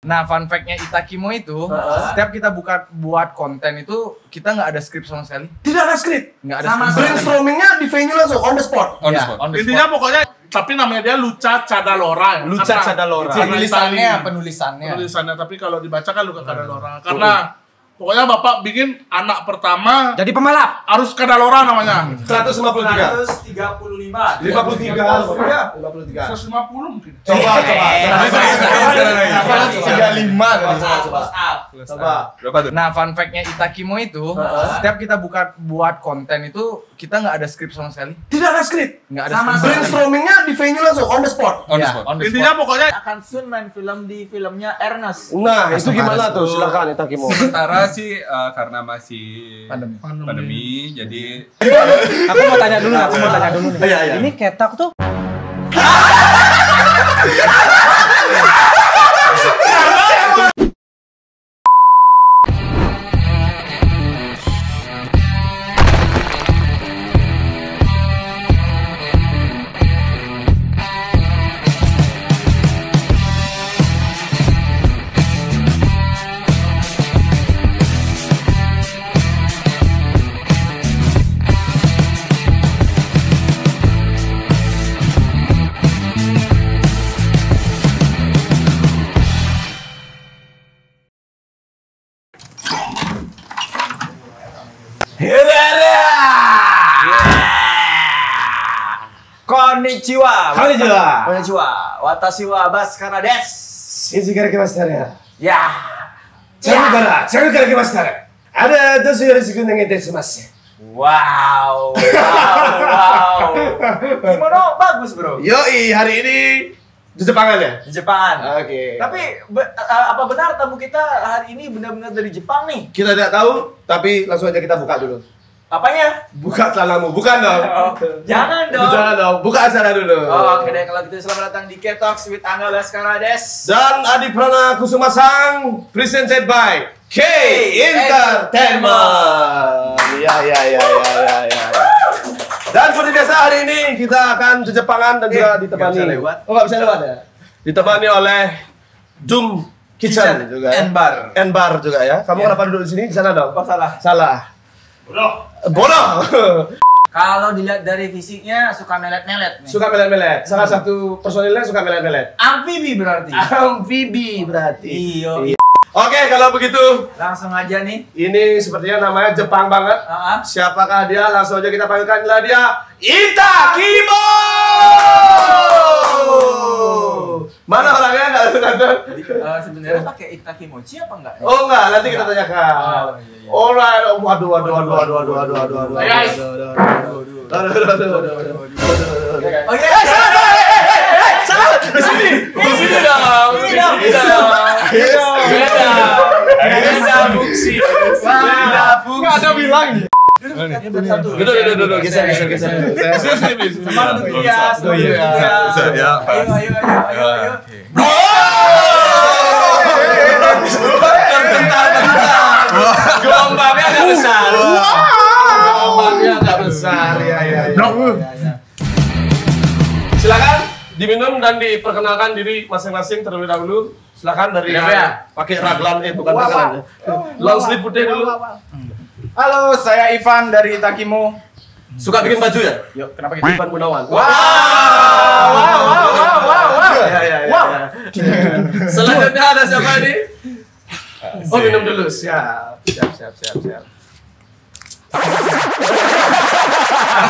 Nah, fun fact-nya Itakimo itu, setiap kita buat konten itu, kita nggak ada skrip sama sekali. Tidak ada skrip? Nggak ada sama skrip. brainstorming-nya di venue langsung, on the spot? On the spot. Intinya pokoknya, tapi namanya dia Luca Cadalora. Luca Cadalora. Penulisannya, tapi kalau dibaca kan Luca Cadalora. Karena pokoknya bapak bikin anak pertama Jadi pemalap? harus Cadalora namanya. 153. 135. 53. 150 mungkin. Coba. 35 Coba. Berapa tuh? Nah, fun fact-nya Itakimo itu, setiap kita buat konten itu, kita nggak ada skrip sama sekali. Tidak ada skrip? Nggak ada Sama skrip. brainstorming-nya di venue langsung, on the spot? On the Ya, spot. on the Intinya spot. pokoknya Akan soon main film di filmnya Ernest. Nah, itu gimana tuh? Silakan Itakimo. Sementara sih karena masih Pandemi. jadi Aku mau tanya dulu nih. Iya. Ini ketok tuh Konnichiwa. Konnichiwa. Konnichiwa. Watashi wa Baskara desu. 新人から来ましたね。 Ya. チャルから来ましたね。あれ、どうぞよろしくお願いいたします。 Wow. Kimono bagus, Bro. Yoi, hari ini di Jepangan ya? Di Jepang. Oke. Tapi apa benar tamu kita hari ini benar-benar dari Jepang nih? Kita tidak tahu, tapi langsung aja kita buka dulu. Apanya? Buka celanamu, bukan dong. Jangan dong. Jangan dong, buka acara dulu. Oke deh, kalau gitu selamat datang di K-Talks with Angga Baskara Des. Dan Adi Prana Kusuma Sang, presented by K Entertainment. Ya. Dan seperti biasa hari ini kita akan ke Jepangan dan juga ditemani. Nggak bisa lewat. Oh, nggak bisa lewat ya? Ditemani oleh Doom Kitchen juga. Ya? Enbar juga ya. Kamu kenapa duduk di sini? Di sana dong. Apa salah? Salah. Bodoh. Kalau dilihat dari fisiknya suka melet-melet nih. Suka melet-melet. Salah satu personilnya suka melet-melet. Amfibi berarti. Amfibi berarti. Iyo. Oke, kalau begitu Langsung aja nih. ini sepertinya namanya Jepang banget. Siapakah dia? Langsung aja kita panggilkan dia Itakimo. Mana orangnya nggak ada? Sebenarnya pakai Itakimochi apa enggak? Oh enggak, nanti kita tanyakan. Oh, iya. Alright, waduh. Oh iya, salah. Di sini dong. Beda fungsi. Nggak ada bilang. Duduk. Geser. Sama duduk dia. bisa ya. Ayo. Gelombangnya agak besar. Ya. Silakan diminum dan diperkenalkan diri masing-masing terlebih dahulu. Silakan dari pakai raglan bukan raglan. Long sleeve putih dulu. Halo, saya Ivan dari Itakimo. Suka bikin baju ya? Yuk, kenapa gitu? Ivan Gunawan. Wow. Ya. Selanjutnya ada siapa ini? Oh, minum dulu. Siap.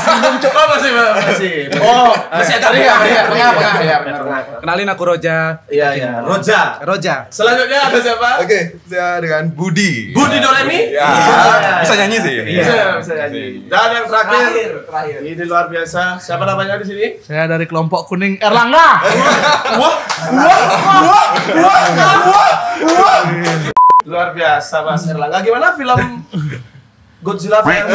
Belum coba masih. Oh, masih ada pengah ya, benar. kenalin aku Roja. Iya. Roja. Selanjutnya ada siapa? Oke, saya dengan Budi. Budi Doremi? Ya. Bisa nyanyi sih. Bisa nyanyi. Dan yang terakhir. Ini luar biasa. Siapa namanya di sini? Saya dari kelompok kuning Erlangga. Luar biasa Mas Erlangga. Gimana film Godzilla film?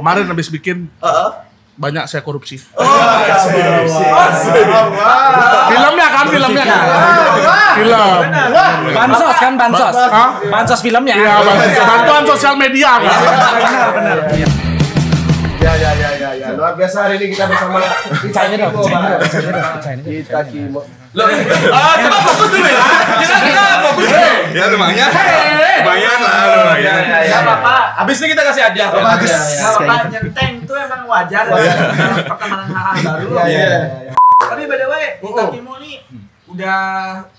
Kemarin habis bikin banyak saya korupsi. Filmnya kan. Film. Bansos kan, bansos. Bansos filmnya. Iya, bantuan sosial media kan. Benar. Ya. Luar biasa hari ini kita bersama Percaya dong, Ita Kimo. Loh, coba fokus dulu ya. Kita fokus dulu. Ya lumayan. Lumayan lah, lumayan. Gak apa-apa. Habis ini kita kasih hadiah. Gak apa-apa, nyenteng itu emang wajar. Pertemanan hal baru. Tapi by the way, Ita Kimo nih udah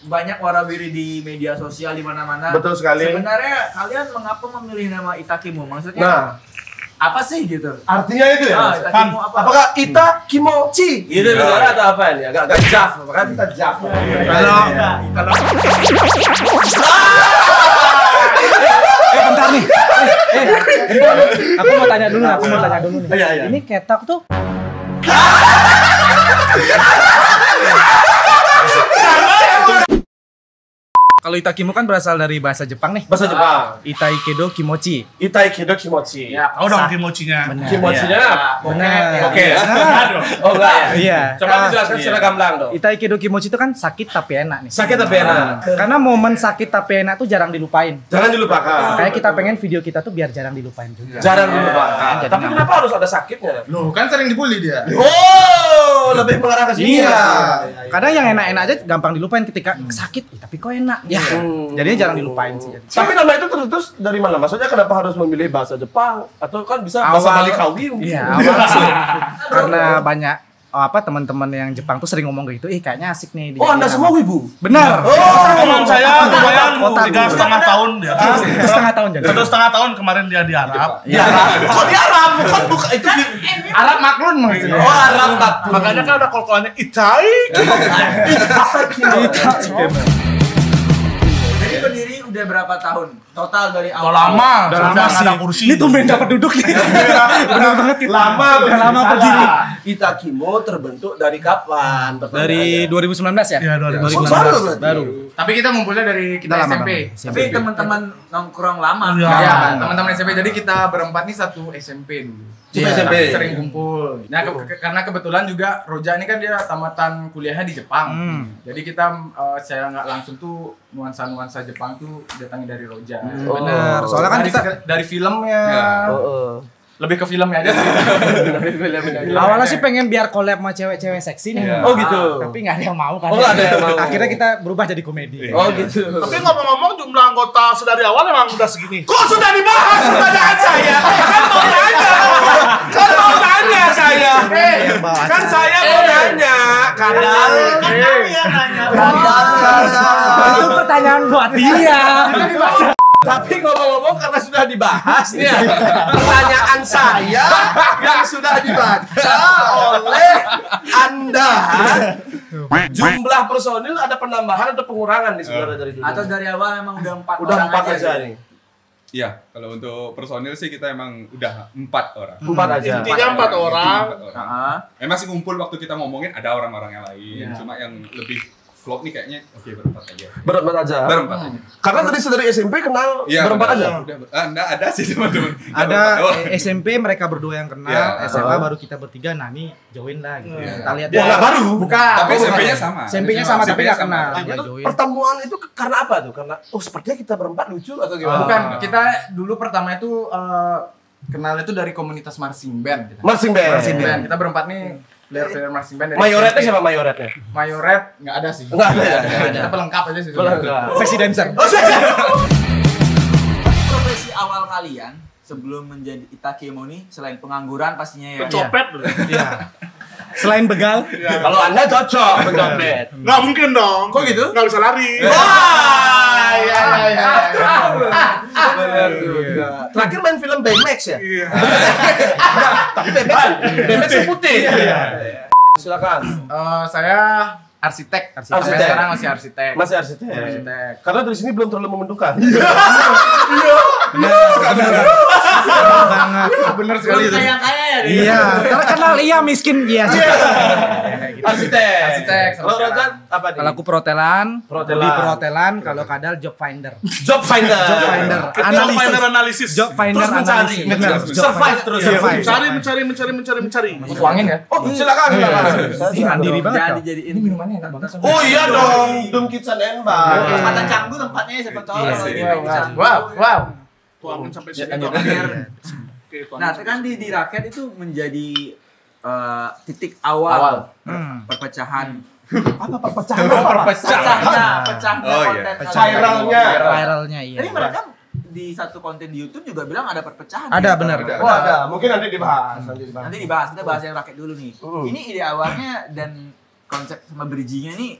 banyak warawiri di media sosial di mana-mana. Betul sekali. Sebenarnya kalian mengapa memilih nama Ita Kimo? Maksudnya Nah, apa sih gitu? artinya itu ya. Ita Kimo apa? Apakah Ita Kimochi? Gitu benar atau apa ini? Agak jaf, apakah kita jaf? Bentar nih. Bentar. Aku mau tanya dulu nih. Iya. Ini ketok tuh kalau Itakimo kan berasal dari bahasa Jepang nih. Bahasa Jepang. Itaikedo Kimochi. Itai Kido Kimochi. Ya, Tahu dong kimochinya. Benar. Kimochinya. Benar. Oke. Aduh. Oh enggak ya? Iya. Coba dijelaskan secara gamblang dong. Itaikedo Kimochi itu kan sakit tapi enak nih. Sakit tapi enak. Karena momen sakit tapi enak tuh jarang dilupain. Jangan dilupakan. Kayak kita pengen video kita tuh biar jarang dilupain juga. Jarang dilupakan. Jadi Tapi nggak- kenapa harus ada sakitnya? Loh, kan sering dibully dia. Oh, lebih mengarah ke sini. Iya. ya. Kadang yang enak-enak aja gampang dilupain ketika sakit, tapi kok enak. Ya. Jadinya jarang dilupain sih. Tapi nama itu terus dari mana? Maksudnya kenapa harus memilih bahasa Jepang? Atau kan bisa bahasa Bali Kawi? Iya, awal sih. Karena banyak teman-teman yang Jepang tuh sering ngomong gitu, kayaknya asik nih. Oh, Anda semua wibu? Benar. Teman saya lumayan Otak. 3,5 tahun dia. 1,5 tahun jadi. 1,5 tahun kemarin dia di Arab. Iya. Kok di Arab? Bukan itu Arab maklun maksudnya. Oh, Arab tak. Makanya kan ada kol-kolannya Itai. Jadi berdiri udah berapa tahun? Total dari Udah awal. lama, Udah lama nggak sih. ada kursi. Ini tumben dapat duduk nih. Benar banget kita. Udah lama berdiri. Ita Kimo terbentuk dari kapan? Dari 2019 ya? Iya, 2019. Baru. Tapi kita ngumpulnya dari kita Udah lama SMP. banget. Tapi teman-teman nongkrong lama. Iya. Ya, teman-teman SMP. Jadi kita berempat nih satu SMP dulu. Iya. SMP sering kumpul. Nah, karena kebetulan juga Roja ini kan dia tamatan kuliahnya di Jepang. Jadi kita secara nggak langsung tuh nuansa-nuansa Jepang tuh datangnya dari Roja. Benar. Soalnya kan kita dari filmnya. Lebih ke filmnya aja sih. awalnya sih pengen biar collab sama cewek-cewek seksi nih. Oh gitu. Tapi nggak ada yang mau kan. Oh, nggak ada yang mau. Akhirnya kita berubah jadi komedi. Oh gitu. Tapi ngomong-ngomong jumlah anggota sedari awal emang udah segini. Kok sudah dibahas pertanyaan saya? Kan mau nanya saya. Kan saya mau nanya. Kadal. Itu pertanyaan buat dia. Tapi ngomong-ngomong karena sudah dibahas nih ya, pertanyaan saya yang sudah dibaca oleh Anda, jumlah personil ada penambahan atau pengurangan nih sebenarnya dari dulu? Atau dari awal emang udah 4 Udah orang 4 aja aja gitu? nih. Iya, kalau untuk personil sih kita emang udah 4 orang. 4 aja. Intinya 4 orang. Emang sih ngumpul waktu kita ngomongin ada orang-orang yang lain, cuma yang lebih klop nih kayaknya berempat aja. Berempat aja. Berempat aja. Karena dari SMP kenal Iya, berempat aja. Enggak ada sih teman-teman. Ada SMP mereka berdua yang kenal, Iya. SMA baru kita bertiga. Nah, ini join lah gitu. Kita lihat. Ya nggak baru. Bukan. Tapi SMP-nya sama. SMP-nya sama tapi nggak kenal. Itu Ya join. pertemuan itu karena apa tuh? Karena sepertinya kita berempat lucu atau gimana? Bukan, kita dulu pertama itu kenal itu dari komunitas marching band. Marching band. Marching band. Kita berempat nih player marching band dari Mayoretnya SMP. siapa mayoretnya? Mayoret nggak ada sih. Nggak ada ya? Kita pelengkap aja sih. Pelengkap. Seksi dancer. Profesi awal kalian sebelum menjadi Ita Kimo nih selain pengangguran pastinya ya. Copet loh. Iya. Selain begal, Kalau Anda cocok pencopet. Nggak mungkin dong. Kok gitu? Nggak bisa lari. Wah, iya. Benar juga. Terakhir main film Baymax ya? Iya. Tapi Baymax yang putih. Silakan. Saya arsitek. Arsitek. Sampai sekarang masih arsitek. Masih arsitek. Arsitek. Karena dari sini belum terlalu menentukan. banget. Bener sekali itu. Kaya-kaya ya dia. Iya, terkenal iya miskin iya. Arsitek. Arsitek, sampai Kalau sekarang. Rozan apa nih? Kalau aku perhotelan, Perhotelan. di perhotelan, kalau Kadal job finder. Job finder. Job finder. Job Analisis. finder analisis. Job finder Terus mencari. analisis. Benar. Job Survive finder. terus. Survive. Mencari. Tuangin ya. Oh, silakan. Ih, mandiri banget Jangan kau. dijadiin Ini minumannya enak banget. Oh iya dong, Dum Kitchen and Bar. Tempatan Canggu tempatnya siapa tahu Iya kalau sih. dia di Canggu. Wow. Tuangin sampai sini. Lanjut. Biar Oke, Nah, kan di rakyat itu menjadi titik awal perpecahan. Apa perpecahan? Pecahnya Oh, iya. konten Viralnya iya. Jadi mereka di satu konten di YouTube juga bilang ada perpecahan. Ada, benar. Oh ada, mungkin nanti dibahas. Nanti dibahas, kita bahas yang rakyat dulu nih. Ini ide awalnya dan konsep sama bridging-nya nih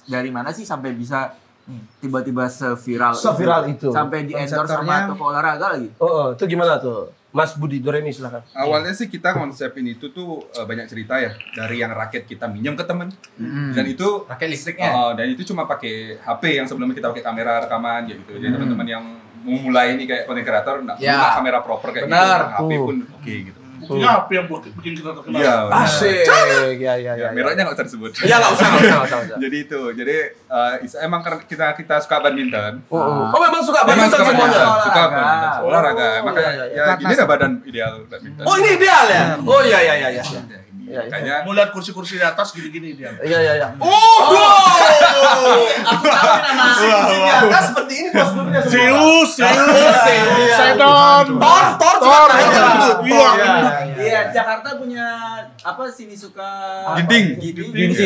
dari mana sih sampai bisa tiba-tiba seviral itu. sampai di endorse sama Konseptornya- toko olahraga lagi. Itu gimana tuh? Mas Budi Doremi silakan. Awalnya sih kita konsepin itu tuh banyak cerita ya dari yang raket kita minjem ke temen dan itu Pakai listriknya. dan itu cuma pakai HP yang sebelumnya kita pakai kamera rekaman gitu. Jadi teman-teman yang mau mulai ini kayak content creator nggak Ya. perlu kamera proper kayak Benar. gitu, HP pun oke gitu. Buktinya apa yang bikin kita terkenal? Iya. Asik. Ya. Ya, mereknya nggak usah disebut. Ya nggak usah. Jadi itu, emang karena kita suka badminton. Oh memang suka Memang badminton suka semuanya. badminton, suka Olahraga. badminton, olahraga. Makanya ya gini dah badan ideal badminton. Oh ini ideal ya? Oh iya. Makanya Mau lihat kursi-kursi di atas gini-gini dia. Iya. Aku tahu nama Di atas seperti ini posturnya semua. Serius. Saya don. Tor. Iya, Jakarta punya apa sini suka Ginting.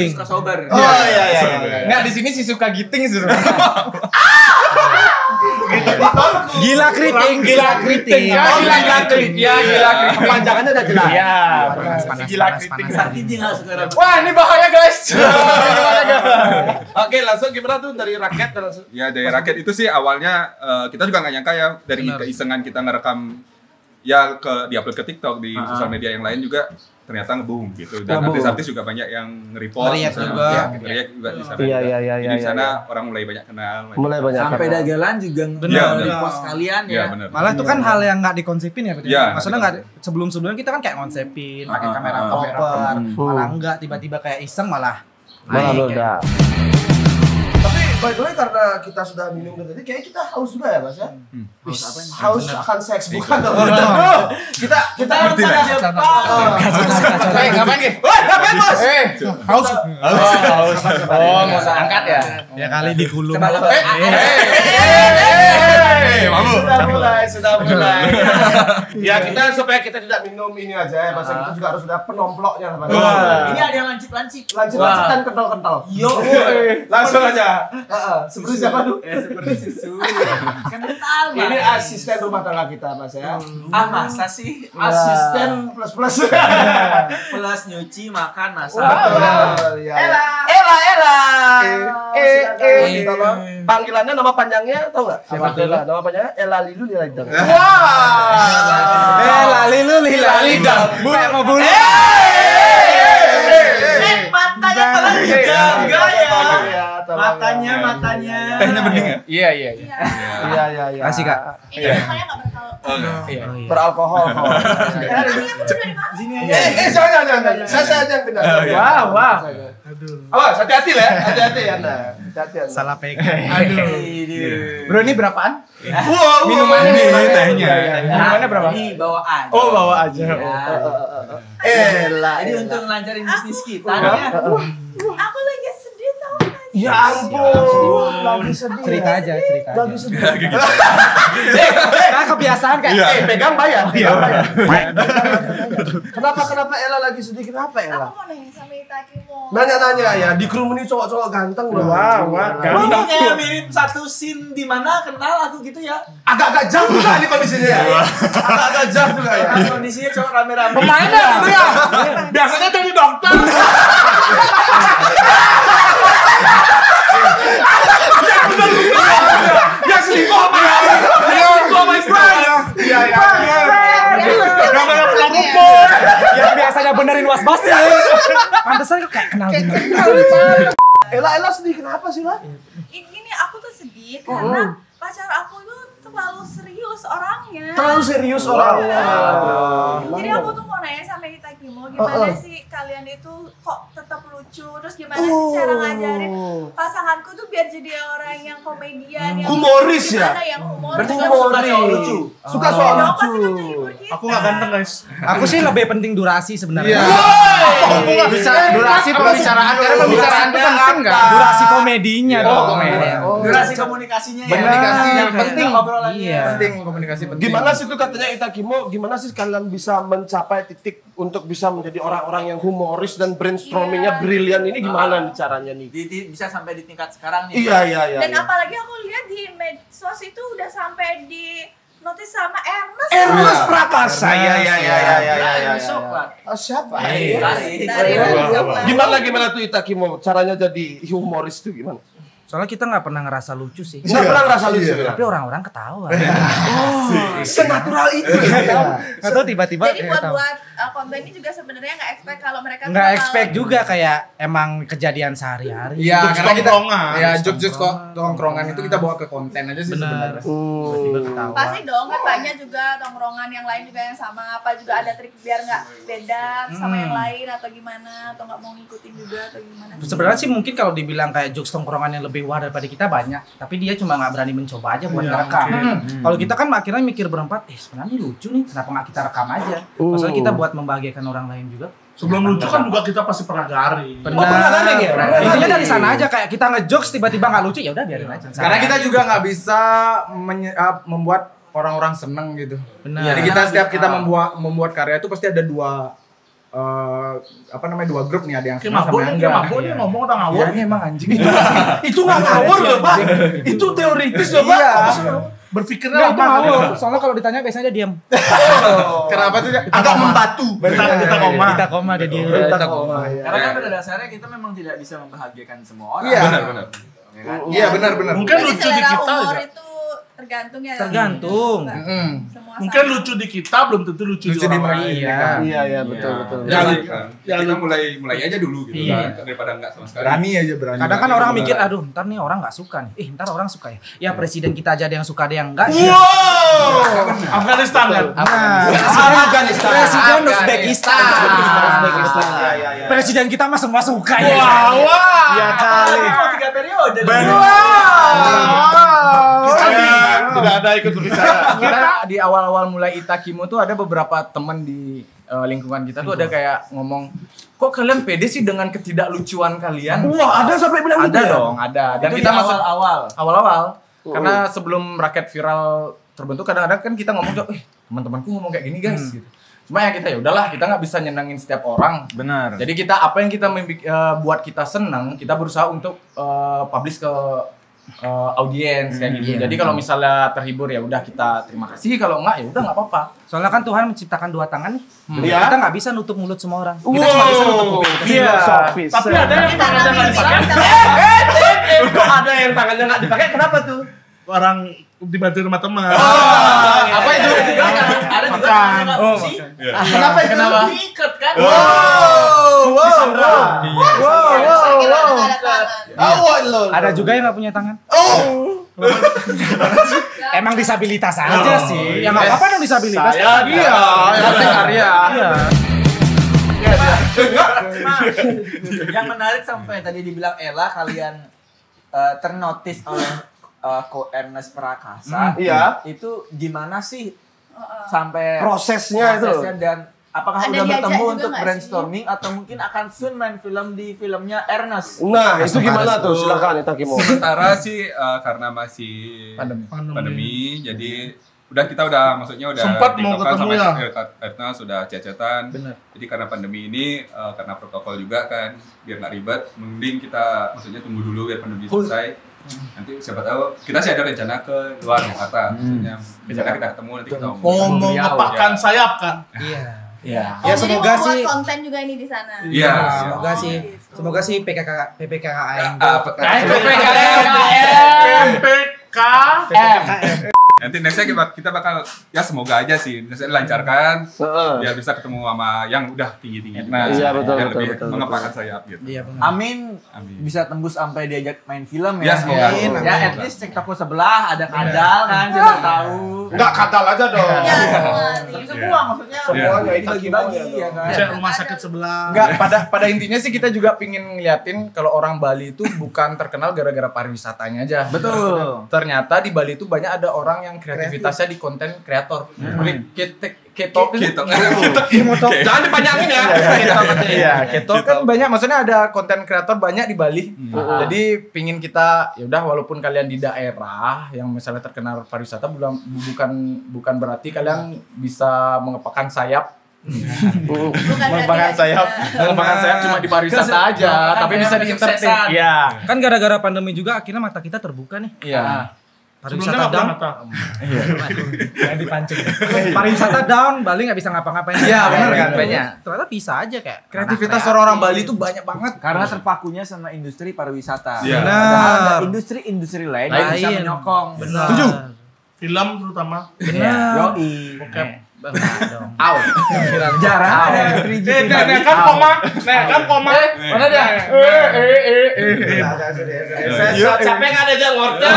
suka sober. Oh iya. Nggak, di sini sih suka giting sih. Gila keriting. Ya, gila kritik. Panjangannya udah jelas. Iya, Panas, gila panas, kritik. panas. Sakti dia nggak suka rambut. Wah, ini bahaya guys. Oke, langsung gimana tuh dari raket dan langsung. ya dari raket itu sih awalnya kita juga nggak nyangka ya dari keisengan kita ngerekam ya diupload ke TikTok di sosial media yang lain juga ternyata nge-boom gitu dan artis-artis juga banyak yang nge-repost Nge-react misalnya. juga. Ya, nge-react juga di sana. Iya. Jadi di sana orang mulai banyak kenal. Mulai banyak. Sampai dagelan juga Iya, repost kalian Iya ya. benar. Malah itu kan hal yang nggak dikonsepin ya, Pak. Iya, Maksudnya nggak sebelum-sebelumnya kita kan kayak konsepin, pakai kamera kamera proper, malah enggak tiba-tiba kayak iseng malah naik. Tapi by the way karena kita sudah minum dari tadi, kayaknya kita haus juga ya Mas ya? Haus akan seks bukan dong. Kita Ngerti lah. Ngapain nih? ngapain Mas? Haus. Oh, mau angkat ya? Ya kali dikulum. Sudah mulai. Ya kita supaya kita tidak minum ini aja ya, Mas. Kita juga harus sudah penomploknya Mas. Ini ada yang lancip-lancip. Lanjut dan kental-kental. Yo. Langsung aja. Seperti siapa tuh? Seperti susu. Kental. Ini asisten rumah tangga kita Mas ya. Masa sih? Asisten plus. Plus nyuci, makan, masak. Ella. Tolong. Panggilannya nama panjangnya tahu nggak? Siapa Ella? Nama panjangnya Ella Lilu Lilidang. Lilu lidang. Kayak mau bunuh. Matanya telah dijaga ya. Matanya. Tehnya bening ya? Iya. Iya. Kasih Kak. Itu namanya nggak beralkohol. Beralkohol. Sini Jangan. Saya aja yang pindah. Wah. Awas, hati-hati lah ya. Hati-hati Anda. Hati-hati Anda. Salah pegang. Bro, ini berapaan? Wow, Minumannya Ini tehnya. Minumannya berapa? Ini bawa aja. Oh, bawa aja. Ella. Jadi untuk melancarin bisnis kita nih ya. Aku lagi sedih tau gak sih? Ya ampun, lagi sedih. Cerita aja. Lagi sedih. Nah, kebiasaan kayak Pegang bayar. Kenapa Ella lagi sedih? Kenapa Ella? Aku mau nanya sama Itakimo. Nanya-nanya ya, di kru ini cowok-cowok ganteng loh. Lu kok kayak mirip satu scene di mana kenal aku gitu ya. Agak-agak jam juga nih kondisinya ya. Agak-agak jam juga ya. Kondisinya cowok rame-rame. Pemainnya gitu ya. Biasanya jadi dokter. Ya selingkuh apa ya? Yang banyak pulang rumput. yang biasanya benerin was-was ya. Pantesan kayak kenal gitu. Ella sedih kenapa sih lah? Ini aku tuh sedih karena pacar aku tuh terlalu serius orangnya. Terlalu serius orangnya. Jadi aku tuh mau nanya sama Itakimo, gimana sih kalian itu kok tetap lucu, terus gimana sih cara ngajarin pasanganku tuh biar jadi orang yang komedian, yang Humoris ya? gimana, yang humoris. Berarti yang humoris. suka Lucu. Suka soal Dong, lucu. pasti kan menghibur kita. Aku nggak ganteng guys. Aku sih lebih penting durasi sebenarnya. Durasi pembicaraan karena pembicaraan itu penting kan? Durasi komedinya dong. Durasi komunikasinya ya. Komunikasi yang penting obrolannya. Iya. Penting komunikasi penting. Gimana sih itu katanya Itakimo, gimana sih kalian bisa mencapai titik untuk bisa menjadi orang-orang yang humoris dan brainstormingnya brilian ini gimana nih caranya nih? Bisa sampai di tingkat sekarang nih. Iya. Dan apalagi aku lihat di medsos itu udah sampai di notis sama Ernest. Ernest Prakasa. Iya. Siapa? Dari Gimana tuh Itakimo caranya jadi humoris tuh gimana? Soalnya kita nggak pernah ngerasa lucu sih. Nggak pernah ngerasa lucu. Tapi orang-orang ketawa. Senatural itu. Nggak tahu tiba-tiba. Jadi buat konten ini juga sebenarnya nggak expect kalau mereka Nggak expect juga kayak emang kejadian sehari-hari. Iya, karena kita tongkrongan. ya jokes kok tongkrongan itu kita bawa ke konten aja sih sebenarnya. Tiba-tiba ketawa. Pasti dong, kan banyak juga tongkrongan yang lain juga yang sama. Apa juga ada trik biar nggak beda sama yang lain atau gimana, atau nggak mau ngikutin juga atau gimana? Sebenarnya sih mungkin kalau dibilang kayak jokes tongkrongan yang lebih wah daripada kita banyak, tapi dia cuma nggak berani mencoba aja buat ngerekam. Kalau kita kan akhirnya mikir berempat, sebenarnya lucu nih, kenapa nggak kita rekam aja? Maksudnya kita buat membahagiakan orang lain juga. Sebelum lucu kan juga kita pasti pernah garing. Benar. Intinya dari sana aja kayak kita ngejokes tiba-tiba nggak lucu ya udah biarin aja. Karena kita juga nggak bisa membuat orang-orang seneng gitu. Benar. Jadi setiap kita membuat karya itu pasti ada dua dua grup nih, ada yang senang sama yang enggak. Mabuk nih ngomong udah ngawur. Ya ini emang anjing. Itu nggak ngawur loh, Pak. Itu teoritis loh, Pak. Berpikirnya Nggak mau. Soalnya kalau ditanya biasanya dia diam. Kenapa tuh? Agak membatu. Kita koma dia diam. Karena kan pada dasarnya kita memang tidak bisa membahagiakan semua orang. Iya. Benar. Iya benar. Mungkin Jadi lucu di selera kita humor aja. itu tergantung ya. Tergantung. Semua Mungkin sama. lucu di kita belum tentu lucu di orang lain. Iya, betul. Kita mulai aja dulu gitu kan, daripada enggak sama sekali. Berani. Kadang kan orang mikir, aduh, ntar nih orang nggak suka nih. Ntar orang suka ya. Ya presiden kita aja ada yang suka, ada yang enggak. Afghanistan kan. Presiden Uzbekistan. Presiden kita mah semua suka ya. Ya kali. 3 periode. Tidak ada ikut berbicara. Kita di awal-awal mulai Itakimo tuh ada beberapa teman di lingkungan kita tuh ada kayak ngomong, kok kalian pede sih dengan ketidaklucuan kalian? Wah, ada sampai bilang gitu Ada ya? dong, ada. Dan Itu kita di masuk awal-awal. Karena Oh. sebelum raket viral terbentuk kadang-kadang kan kita ngomong, teman-temanku ngomong kayak gini guys gitu. Cuma ya kita udahlah, kita nggak bisa nyenengin setiap orang. Benar. Jadi kita apa yang kita buat kita senang, kita berusaha untuk publish ke audiens kayak gitu. Jadi kalau misalnya terhibur ya udah kita terima kasih, kalau enggak ya udah nggak apa-apa. Soalnya kan Tuhan menciptakan 2 tangan nih. Iya. Kita nggak bisa nutup mulut semua orang. Kita cuma bisa nutup kuping. Filosofis. Tapi ada yang tangannya nggak dipakai. Kok ada yang tangannya nggak dipakai? Kenapa tuh? Orang dibantu rumah teman. Apa itu? Ada juga yang nggak fungsi. Kenapa? Kenapa? Diikat kan? Ada juga yang nggak punya tangan. Emang disabilitas aja sih. Ya nggak apa-apa dong disabilitas. Iya, karya. Iya. Yang menarik sampai tadi dibilang Ella, kalian ternotis oleh Ko Ernest Prakasa. Iya. Itu gimana sih sampai Prosesnya itu. dan apakah Ada udah diajak bertemu juga untuk nggak brainstorming atau mungkin akan soon main film di filmnya Ernest? Nah, itu gimana tuh? Silakan Itakimo. Sementara sih karena masih Pandemi. jadi kita udah maksudnya udah Sempat mau TikTokan ketemu sama ya? Etna sudah chat-chatan. Jadi karena pandemi ini karena protokol juga kan biar nggak ribet, mending kita maksudnya tunggu dulu biar pandemi selesai. Nanti siapa tahu kita sih ada rencana ke luar Jakarta, maksudnya rencana kita ketemu nanti kita Mau ngepakkan sayap kan? Iya. Iya. Ya semoga jadi mau sih. buat konten juga ini di sana. Iya. Semoga sih. Gitu. Semoga sih PPKKM. PPKM. Nanti nextnya kita bakal ya semoga aja sih nextnya dilancarkan biar bisa ketemu sama yang udah tinggi-tinggi. Nah, Iya, betul, yang betul, lebih betul, mengepakkan sayap gitu. Iya benar. Amin. Amin. Bisa tembus sampai diajak main film Ya, ya. semoga. Ya, at least cek toko sebelah ada kadal kan, siapa tahu. Enggak kadal aja dong. Ya, semua. Tapi semua maksudnya Semuanya itu dibagi-bagi ya kan. Cek rumah sakit sebelah. Enggak, pada intinya sih kita juga pingin ngeliatin kalau orang Bali itu bukan terkenal gara-gara pariwisatanya aja. Betul. Ternyata di Bali itu banyak ada orang yang kreativitasnya di konten kreator. Ketok. Jangan dipanjangin ya. Iya, ketok kan banyak, maksudnya ada konten kreator banyak di Bali. Jadi pingin kita, ya udah walaupun kalian di daerah yang misalnya terkenal pariwisata, bukan berarti kalian bisa mengepakkan sayap. Mengembangkan sayap cuma di pariwisata aja, tapi bisa di entertain. Iya. Kan gara-gara pandemi juga akhirnya mata kita terbuka nih. Iya. Pariwisata down. Yang dipancing. Pariwisata down, Bali nggak bisa ngapa-ngapain. Iya, benar kan? Banyak. Ternyata bisa aja kayak. Kreativitas orang-orang Bali itu banyak banget. Karena terpakunya sama industri pariwisata. Iya. Padahal ada industri-industri lain yang bisa menyokong. Benar. Setuju. Film terutama. Benar. Yoi. Out. Jarang ada 3G. Kan koma. Mana dia? Capek nggak ada jangornya.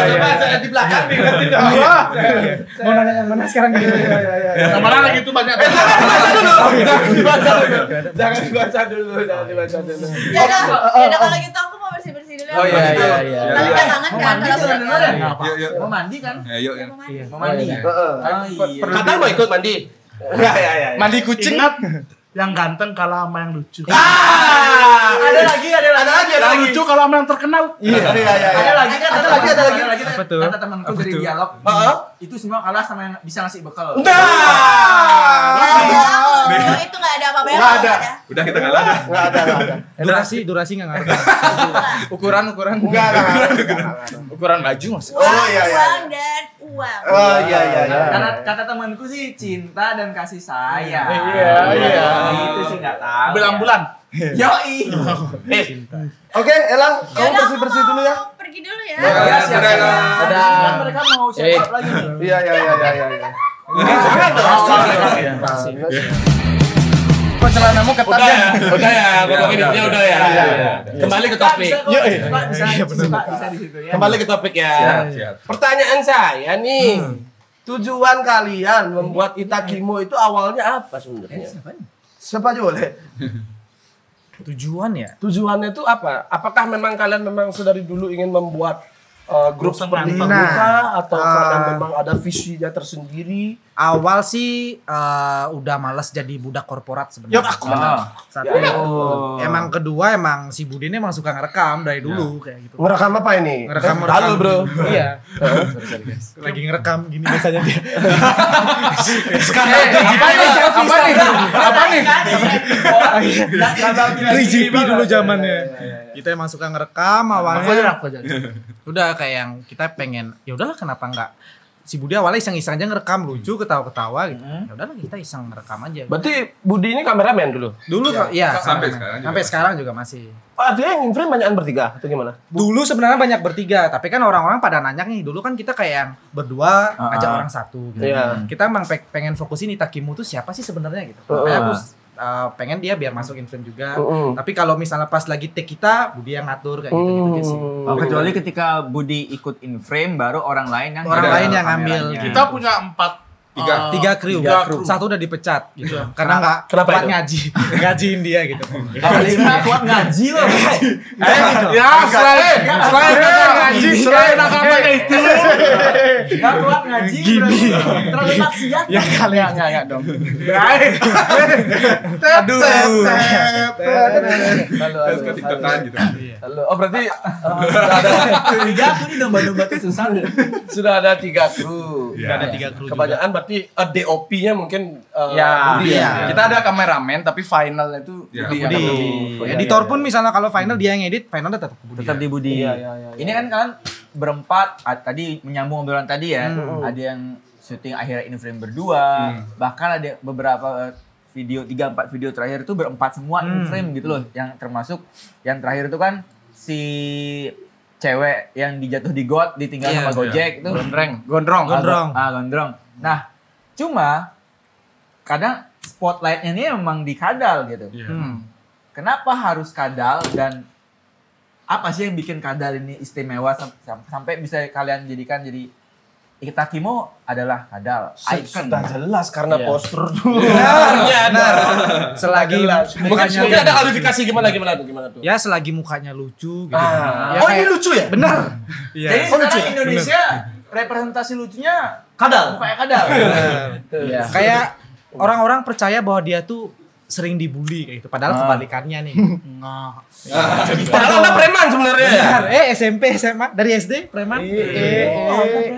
Coba saya di belakang nih. Mau nanya yang mana sekarang gitu. Yang mana lagi itu banyak. Jangan dibaca dulu. Ya udah kalau gitu aku mau bersih-bersih dulu. Oh iya. Kalian kangen kan kalau berdua? Yuk. Mau mandi kan? Yuk. Mau mandi. Mau mandi. Kata mau ikut mandi. Mandi kucing. Ingat yang ganteng kalah sama yang lucu. Ada lagi. Yang lucu kalau sama yang terkenal. Ada lagi. Apa tuh? Kata temanku dari dialog. Itu semua kalah sama yang bisa ngasih bekal. Oh, itu nggak ada apa-apa ya? Nggak ada. Udah kita nggak ada. Nggak ada. Durasi nggak ngerti. Ukuran. Enggak. Ukuran baju maksudnya. Oh iya. Uang dan uang. Oh iya. Karena kata temanku sih cinta dan kasih sayang. Iya. Itu sih nggak tahu. Bulan-bulan. Yoi. Oke, Elang, Ya kamu udah, bersih-bersih dulu ya. mau pergi dulu ya. Ya, siap. Dadah. Kan mereka mau siap lagi nih. Iya. Kok celanamu ketat ya? Udah ya, ngomongin intinya udah ya. Kembali ke topik. Bisa di situ ya. Kembali ke topik ya. Siap. Pertanyaan saya nih, tujuan kalian membuat Itakimo itu awalnya apa sebenarnya? Siapa aja boleh. Tujuan ya? Tujuannya itu apa? Apakah memang kalian memang sedari dulu ingin membuat grup seperti ini atau karena memang ada visinya tersendiri? Awal sih udah malas jadi budak korporat sebenarnya. Satu. Emang kedua emang si Budi ini emang suka ngerekam dari dulu kayak gitu. Ngerekam apa ini? Ngerekam. Halo bro. Iya. Lagi ngerekam gini biasanya dia. Apa nih? 3GP dulu zamannya. Kita emang suka ngerekam awalnya. Udah kayak yang kita pengen, ya udahlah kenapa enggak. Si Budi awalnya iseng-iseng aja ngerekam lucu, ketawa-ketawa gitu. Ya udahlah kita iseng ngerekam aja. Berarti Budi ini kameramen dulu? Dulu iya. Sampai sekarang juga. Sampai sekarang juga masih. Dia yang frame banyakan bertiga atau gimana? Dulu sebenarnya banyak bertiga, tapi kan orang-orang pada nanya nih, dulu kan kita kayak yang berdua ajak orang satu gitu. Iya. Kita emang pengen fokusin Itakimu tuh siapa sih sebenarnya gitu. Makanya aku pengen dia biar masuk in frame juga. Tapi kalau misalnya pas lagi take kita, Budi yang ngatur kayak gitu-gitu aja sih. Oh, kecuali ketika Budi ikut in frame baru orang lain yang ngambil. Kita punya 3 kru. Satu udah dipecat gitu. Karena enggak kuat ngaji. Ngajiin dia gitu. Nggak kuat ngaji loh. Ya, selain ngaji, selain apa itu. Nggak kuat ngaji. Terlalu maksiat. Ya kali enggak dong. Aduh. Terus ke TikTok-an gitu. Oh berarti Tiga aku nih domba-domba tuh susah. sudah ada 3 kru. Ada 3 kru juga. Kebanyakan berarti DOP-nya mungkin Budi Budi ya. Kita ada kameramen tapi finalnya itu Ya. Budi. Budi. Editor pun misalnya kalau final dia yang edit, final tetap ke Budi. Tetap di Budi. Ini kan kalian berempat tadi menyambung obrolan tadi ya. Ada yang syuting akhirnya in frame berdua, bahkan ada beberapa video 3-4 video terakhir itu berempat semua in frame gitu loh. Yang termasuk yang terakhir itu kan si cewek yang dijatuh di got ditinggal sama Gojek itu Gondrong. gondrong. Nah, cuma kadang spotlightnya ini memang di kadal gitu. Kenapa harus kadal dan apa sih yang bikin kadal ini istimewa sampai bisa kalian jadikan jadi Itakimo adalah kadal icon. Sudah jelas karena postur dulu. Benar. Selagi Mungkin ada klarifikasi gimana tuh? ya selagi mukanya lucu gitu. Ah. Ya, Oh kayak- ini lucu ya? Benar. Jadi Oh, lucu sekarang ya? Indonesia representasi lucunya Kadal. Kayak kadal. Iya. Kayak orang-orang percaya bahwa dia tuh sering dibully kayak gitu. Padahal kebalikannya nih. Enggak. Padahal Anda preman sebenarnya ya. Benar. SMP, SMA, dari SD preman.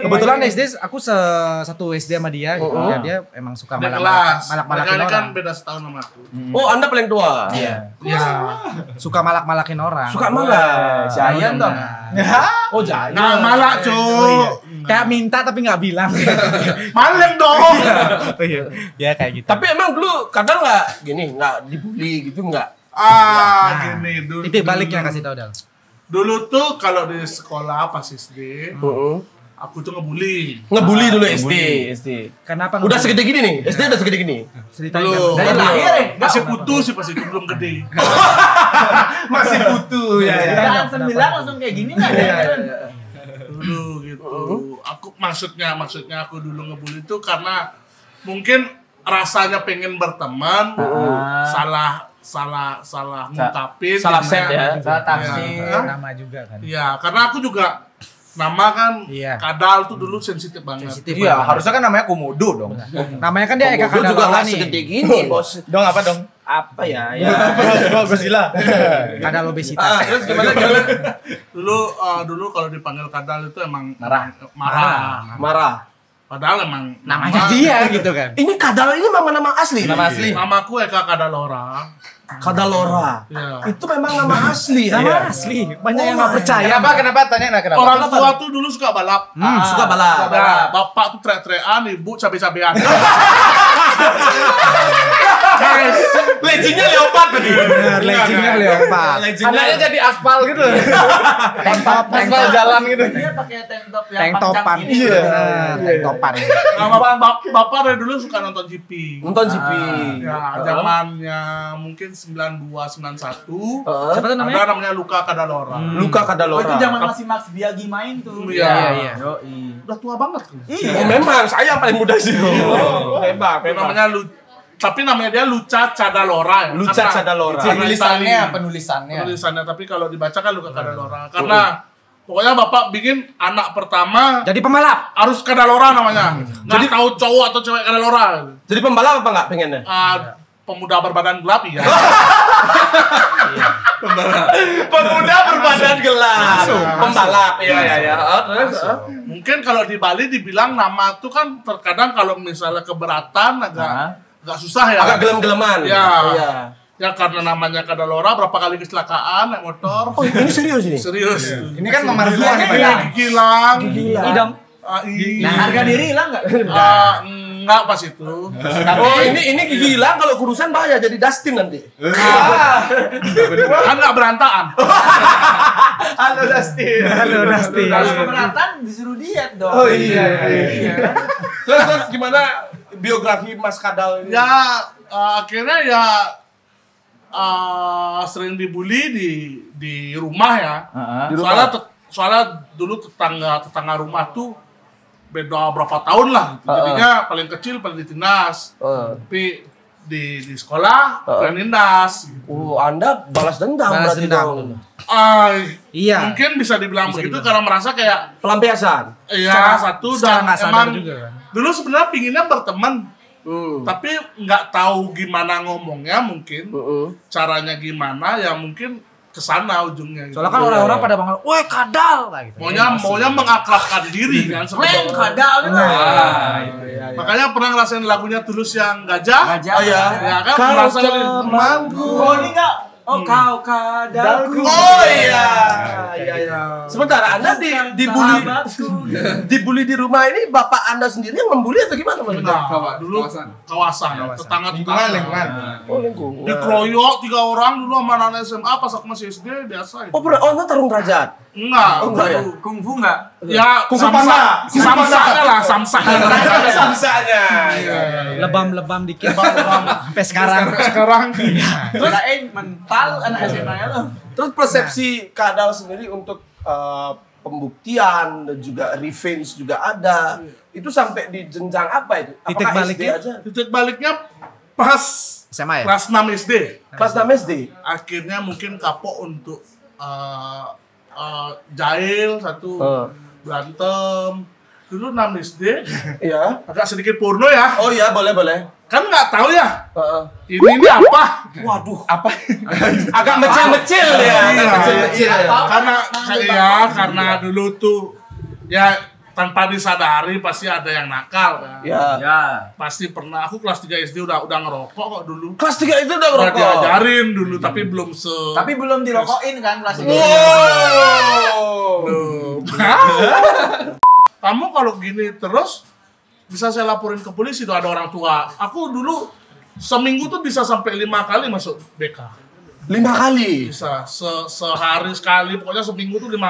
Kebetulan SD aku satu SD sama dia gitu. Ya, dia emang suka Dia kelas. malak-malakin Mereka kan orang. beda setahun sama aku. Oh, Anda paling tua. Iya. Suka malak-malakin orang. Suka malak. Giant dong. Oh, jangan. Nah, malak, Cuk. Kayak minta tapi nggak bilang. Maleng dong. Ya kayak gitu. Tapi emang dulu kadang nggak dibully gitu nggak? Gini dulu. Titik baliknya kasih tahu Dal. Dulu tuh kalau di sekolah pas SD, aku tuh ngebully. Ngebully dulu SD. Kenapa? Udah segede gini nih. SD udah segede gini. Ceritain Belum. Dal. Dari lahir ya? Masih putus sih pas itu, belum gede. Masih butuh ya. Jangan 9 langsung kayak gini lah. Dulu gitu. Aku maksudnya aku dulu ngebully tuh karena mungkin rasanya pengen berteman, salah ngungkapin, salah set ya. Salah tafsir. Nama juga kan. Iya, karena aku juga nama kan Iya. Kadal tuh dulu sensitif banget. Sensitif. Iya, harusnya kan namanya Komodo dong. Namanya kan dia Eka Komodo juga Kadalola nggak nih. segede gini, Bos. Dong apa dong? Apa ya? Godzilla. Kadal obesitas. Terus gimana? Dulu kalau dipanggil Kadal itu emang Marah. Marah. Padahal emang Namanya dia gitu kan. Ini Kadal ini memang nama asli. Nama asli. Namaku Eka Kadalora. Kadalora. Iya. Itu memang nama asli ya. Nama asli. Banyak yang nggak percaya. Kenapa? Tanya nah kenapa? Orang tua tuh dulu suka balap. Suka balap. Nah, bapak tuh teriak-teriakan, ibu cabe-cabean. Legendnya leopard tadi. Bener, legendnya leopard. Anaknya jadi aspal gitu. Tank top, Aspal jalan gitu. Dia pakai tank top yang tank panjang topan. gini. Bener, tank topan. Nah, bapak dari dulu suka nonton GP. Nonton GP. Ya, zamannya mungkin 92, 91. Siapa tuh namanya? Ada namanya Luka Kadalora. Luka Oh, Kadalora. itu zaman masih Max Biaggi main tuh. Iya. Yoi. Udah tua banget. Oh, memang saya yang paling muda sih. Hebat, Namanya tapi namanya dia Luca Cadalora ya. Luca Cadalora. Penulisannya. Tulisannya, tapi kalau dibaca kan Luka Cadalora. Karena pokoknya bapak bikin anak pertama Jadi pembalap. harus Cadalora namanya. Jadi tahu cowok atau cewek Cadalora. Jadi pembalap apa enggak pengennya? Pemuda berbadan gelap ya. Pemuda berbadan gelap. Pembalap. Iya. Terus Mungkin kalau di Bali dibilang nama tuh kan terkadang kalau misalnya keberatan agak susah ya. agak gelem-geleman. Ya. Iya. Ya karena namanya Kadalora berapa kali kecelakaan naik motor. Oh, ini serius ini? Serius. Ini kan nomor 2 nih Pak. Gilang. Idong. Nah, harga diri hilang nggak? Enggak pas itu. Oh, ini gigi hilang kalau kurusan bahaya jadi Dustin nanti. Kan enggak berantakan. Halo Dustin. Kalau keberatan disuruh diet dong. Oh iya. Terus gimana biografi Mas Kadal ini? Ya akhirnya ya sering dibully di rumah ya. Soalnya dulu tetangga rumah tuh beda berapa tahun lah. Jadinya paling kecil paling ditindas. Tapi di sekolah paling nindas. Anda balas dendam Balas berarti dendam. dong. Iya. Mungkin bisa dibilang begitu karena merasa kayak Pelampiasan. iya satu secara dan nggak sadar emang juga kan. dulu sebenarnya pinginnya berteman. Tapi nggak tahu gimana ngomongnya mungkin. Caranya gimana ya mungkin kesana ujungnya gitu. Soalnya kan orang-orang pada bangun, "Woi, Kadal." Kayak gitu. maunya mengakrabkan diri kan Leng sebenarnya. kadal gitu. Makanya pernah ngerasain lagunya Tulus yang Gajah. Gajah. Oh iya. Ya kan Kau merasa temanku. Oh, ini enggak. Oh, kau kadalku. Oh iya. Sementara Anda dibully dibully di rumah ini bapak Anda sendiri yang membuli atau gimana maksudnya? Nah, dulu kawasan tetangga Lingkungan. Oh, lingkungan. dikeroyok 3 orang dulu sama anak SMA pas aku masih SD biasa itu. Oh, Anda tarung derajat. Enggak. Oh, enggak ya? Kungfu enggak? Ya, Kungfu samsanya lah, samsanya. Samsanya. Lebam-lebam dikit sampai sekarang. Kirain mental anak SMA ya lo. Terus persepsi Kadal sendiri untuk pembuktian dan juga revenge juga ada. Itu sampai di jenjang apa itu? Titik Apakah baliknya? SD aja? Titik baliknya pas SMA ya? kelas 6 SD. Kelas 6 SD. Akhirnya mungkin kapok untuk jahil satu berantem. dulu 6 SD, Iya. agak sedikit porno ya. Oh iya, boleh. Kan nggak tahu ya, Heeh. ini apa? Waduh, apa? Agak mecil-mecil ya. Iya, Mecil-mecil ya. Karena dulu tuh ya tanpa disadari pasti ada yang nakal kan. Ya. Ya. Pasti pernah. Aku kelas 3 SD udah ngerokok kok dulu. Kelas 3 itu udah Udah ngerokok. diajarin dulu tapi belum Tapi belum dirokokin kan kelas itu. Belum. Kamu kalau gini terus bisa saya laporin ke polisi tuh ada orang tua. Aku dulu seminggu tuh bisa sampai 5 kali masuk BK. 5 kali. Bisa sehari sekali, pokoknya seminggu tuh 5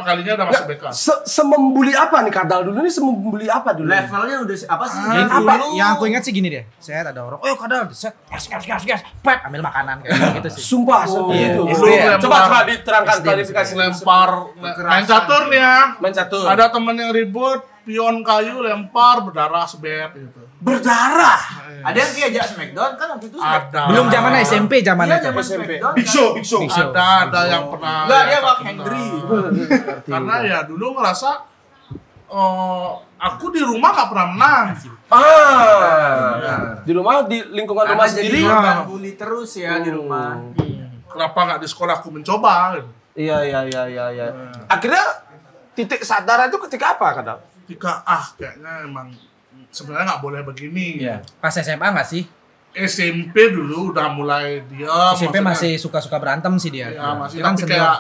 kalinya udah masuk BK. Semembuli apa nih Kadal dulu ini semembuli apa dulu? Levelnya udah apa sih? Yang aku ingat sih gini deh. Saya ada orang, "Oh, Kadal, set, gas, pet, ambil makanan kayak gitu sih." Sumpah Iya. itu. Dulu Coba diterangkan klarifikasi lempar main catur nih ya. main catur. Ada temen yang ribut, pion kayu lempar berdarah sebet gitu. Berdarah. Ada yang diajak Smackdown kan waktu itu. Ada. Belum zaman SMP, zaman Iya, itu. zaman SMP. Smackdown. Big Show. Ada yang pernah. Enggak, dia ya, Mark pernah. Henry. Karena ya dulu ngerasa aku di rumah gak pernah menang. Di rumah di lingkungan rumah Karena jadi sendiri. korban bully terus ya di rumah. Kenapa nggak di sekolah aku mencoba? Iya. Akhirnya titik sadar itu ketika apa Kadal? Ketika kayaknya emang sebenarnya nggak boleh begini. Iya. Pas SMA nggak sih? SMP dulu udah mulai diam. SMP maksudnya- masih suka-suka berantem sih dia. Ya, masih Dia kan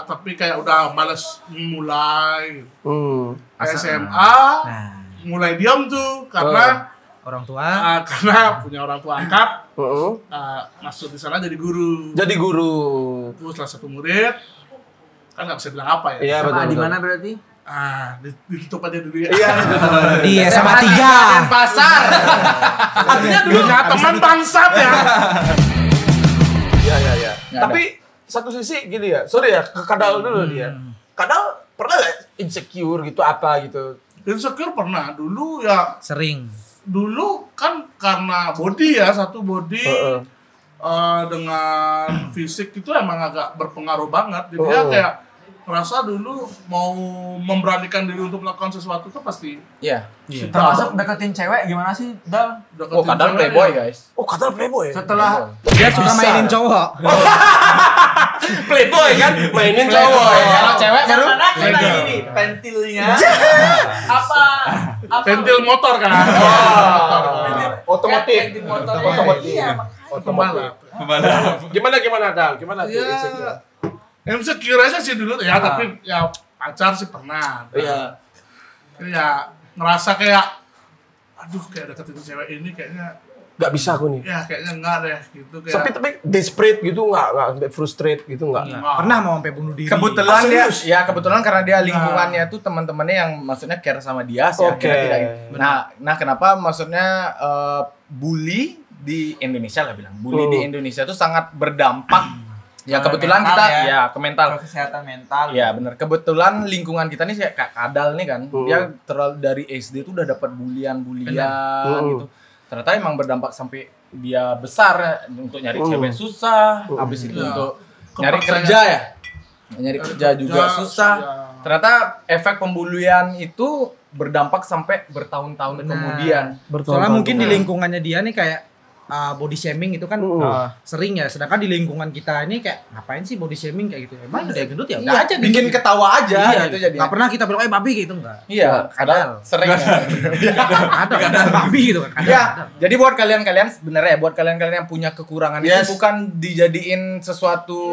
tapi kayak udah males mulai. Hmm. SMA Nah, mulai diam tuh karena orang tua. karena punya orang tua angkat Heeh. masuk di sana jadi guru. Jadi guru. Aku salah satu murid kan nggak bisa bilang apa ya. Iya Sama betul. di mana berarti? Ditutup aja dulu ya. Iya. Di SMA 3. Pasar. Artinya dulu teman bangsat ya. Iya. Tapi satu sisi gini ya. Sorry ya, ke Kadal dulu dia. Kadal pernah gak insecure gitu apa gitu? Insecure pernah dulu ya. Sering. Dulu kan karena body ya, satu body dengan fisik itu emang agak berpengaruh banget. Jadi dia kayak merasa dulu mau memberanikan diri untuk melakukan sesuatu itu pasti Iya. Termasuk deketin cewek gimana sih, Dal? deketin Oh, Kadal cewek playboy ya. guys. Oh, Kadal playboy. Setelah Dia suka mainin cowok. Playboy kan, mainin cowok. Kalau cewek baru mana kena ini pentilnya? apa? Pentil motor kan. Otomotif. Pentil motor. Otomotif. Iya, Pembalap. Gimana Dal? Gimana tuh Iya. insecure? Insecure aja sih dulu ya, tapi ya pacar sih pernah. Iya. Ya ngerasa kayak aduh kayak deketin cewek ini kayaknya Gak bisa aku nih. ya kayaknya enggak deh gitu kayak. Tapi desperate gitu nggak sampai frustrate gitu nggak? Pernah mau sampai bunuh diri. Kebetulan dia, serius? ya kebetulan karena dia lingkungannya tuh teman-temannya yang maksudnya care sama dia sih. Oke. akhirnya tidak. Nah kenapa maksudnya bully di Indonesia lah bilang, bully di Indonesia tuh sangat berdampak. Ya kebetulan mental kita ya. ya ke mental. Ke kesehatan mental. Ya benar. Kebetulan lingkungan kita nih kayak Kadal nih kan, dia terlalu dari SD tuh udah dapat bulian gitu. Ternyata emang berdampak sampai dia besar untuk nyari cewek susah, habis itu untuk nyari kerja ya. Nyari kerja juga susah. Ternyata efek pembulian itu berdampak sampai bertahun-tahun kemudian. Soalnya mungkin di lingkungannya dia nih kayak body shaming itu kan sering ya. Sedangkan di lingkungan kita ini kayak ngapain sih body shaming kayak gitu? Emang dia gendut ya udah aja bikin gendut. ketawa aja Iya, gitu jadi. Nggak pernah kita bilang babi gitu enggak. Iya, kadang sering ya. Ada babi gitu kan. Ya, jadi buat kalian-kalian sebenarnya buat kalian-kalian yang punya kekurangan itu bukan dijadiin sesuatu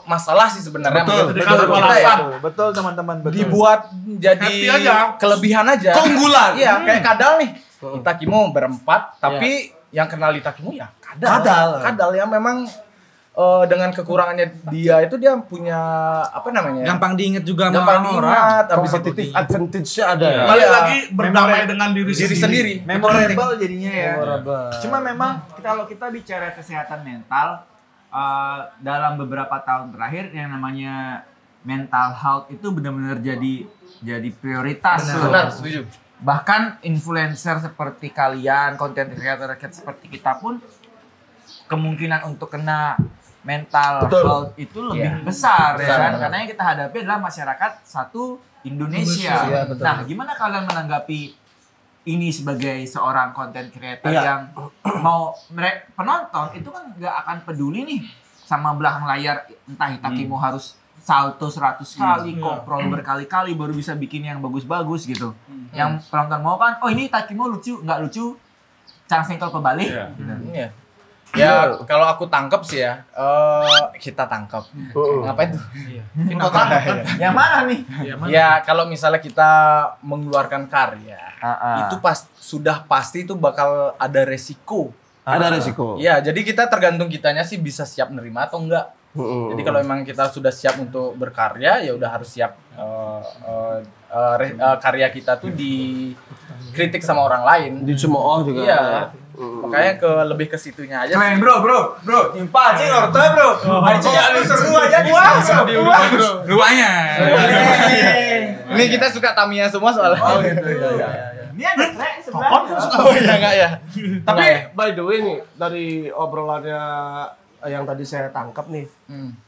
masalah sih sebenarnya. Betul, Menurut betul, kita ya. Betul teman-teman, betul. Dibuat jadi Happy aja. kelebihan aja. Keunggulan. Iya, kayak Kadal nih. Kita Kimo berempat, tapi yang kenal Ita Kimo ya Kadal. Kadal yang memang dengan kekurangannya dia itu dia punya apa namanya? Gampang diinget juga sama Gampang orang. diingat, habis itu Competitive advantage-nya ada ya. Balik Iya. lagi berdamai dengan diri sendiri. Memorable jadinya ya. Memorable. Cuma memang kalau kita bicara kesehatan mental dalam beberapa tahun terakhir yang namanya mental health itu benar-benar jadi prioritas. Benar, setuju. Bahkan influencer seperti kalian, content creator seperti kita pun kemungkinan untuk kena mental Betul. health itu lebih besar ya kan, karena yang kita hadapi adalah masyarakat satu Indonesia. Iya, betul. Nah, gimana kalian menanggapi ini sebagai seorang content creator yang mau penonton itu kan nggak akan peduli nih sama belakang layar, entah Hitakimo harus salto 100 kali, koprol berkali-kali baru bisa bikin yang bagus-bagus gitu. Yang penonton mau kan, oh ini Hitakimo lucu, nggak lucu, cangsengkel pebalik. Iya. Ya kalau aku tangkep sih ya, kita tangkep. Ngapain tuh? Kita tangkap. Yang mana nih? Ya kalau misalnya kita mengeluarkan karya, itu sudah pasti itu bakal ada resiko. Ada resiko. Ya jadi kita tergantung kitanya sih bisa siap nerima atau enggak. Jadi kalau emang kita sudah siap untuk berkarya, ya udah harus siap karya kita tuh dikritik sama orang lain. Dicemooh juga. Iya. Makanya lebih ke situnya aja sih. Bro, nyimpa cing orto bro. Ada seru aja Ruangnya. Ini kita suka Tamiya semua soalnya. Oh gitu ya. Ini ada track sebenarnya. Oh iya enggak ya. Tapi by the way nih, dari obrolannya yang tadi saya tangkap nih,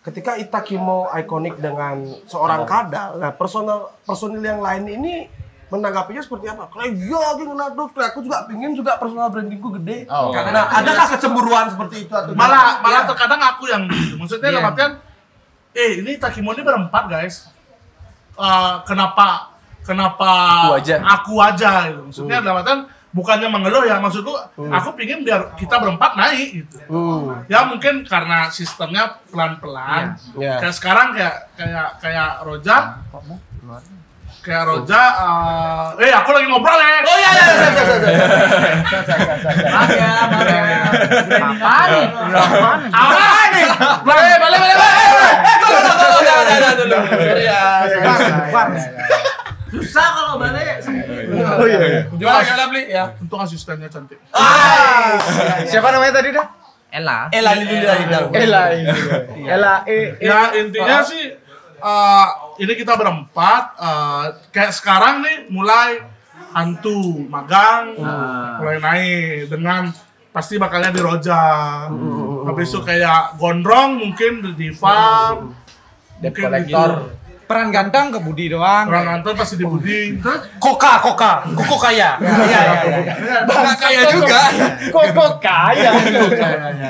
ketika Hitakimo ikonik dengan seorang kadal, nah personil yang lain ini menanggapinya seperti apa? Kayak iya lagi ngenaduh, aku juga pingin juga personal brandingku gede. Karena adakah kecemburuan seperti itu atau Malah terkadang aku yang gitu. Maksudnya dalam artian, ini Hitakimo ini berempat guys. Kenapa aku aja gitu. Maksudnya dalam artian bukannya mengeluh ya, maksudku aku pingin biar kita berempat naik gitu. Ya mungkin karena sistemnya pelan-pelan. Kayak sekarang kayak Roja. Kayak Roja, aku lagi ngobrol ya. Oh iya. Maaf ya. Apa nih? Balik. Susah kalau balik. Oh iya. Gimana beli ya? Untung asistennya cantik. Siapa namanya tadi dah? Ella. Ya intinya sih ini kita berempat kayak sekarang nih mulai hantu magang mulai naik dengan pasti bakalnya di Roja. Habis itu kayak Gondrong mungkin di Farm, Debt mungkin Collector. gitu. Peran ganteng ke Budi doang. Orang nonton pasti di Budi. Koka, kuku kaya. Nggak kaya juga. Koko kaya.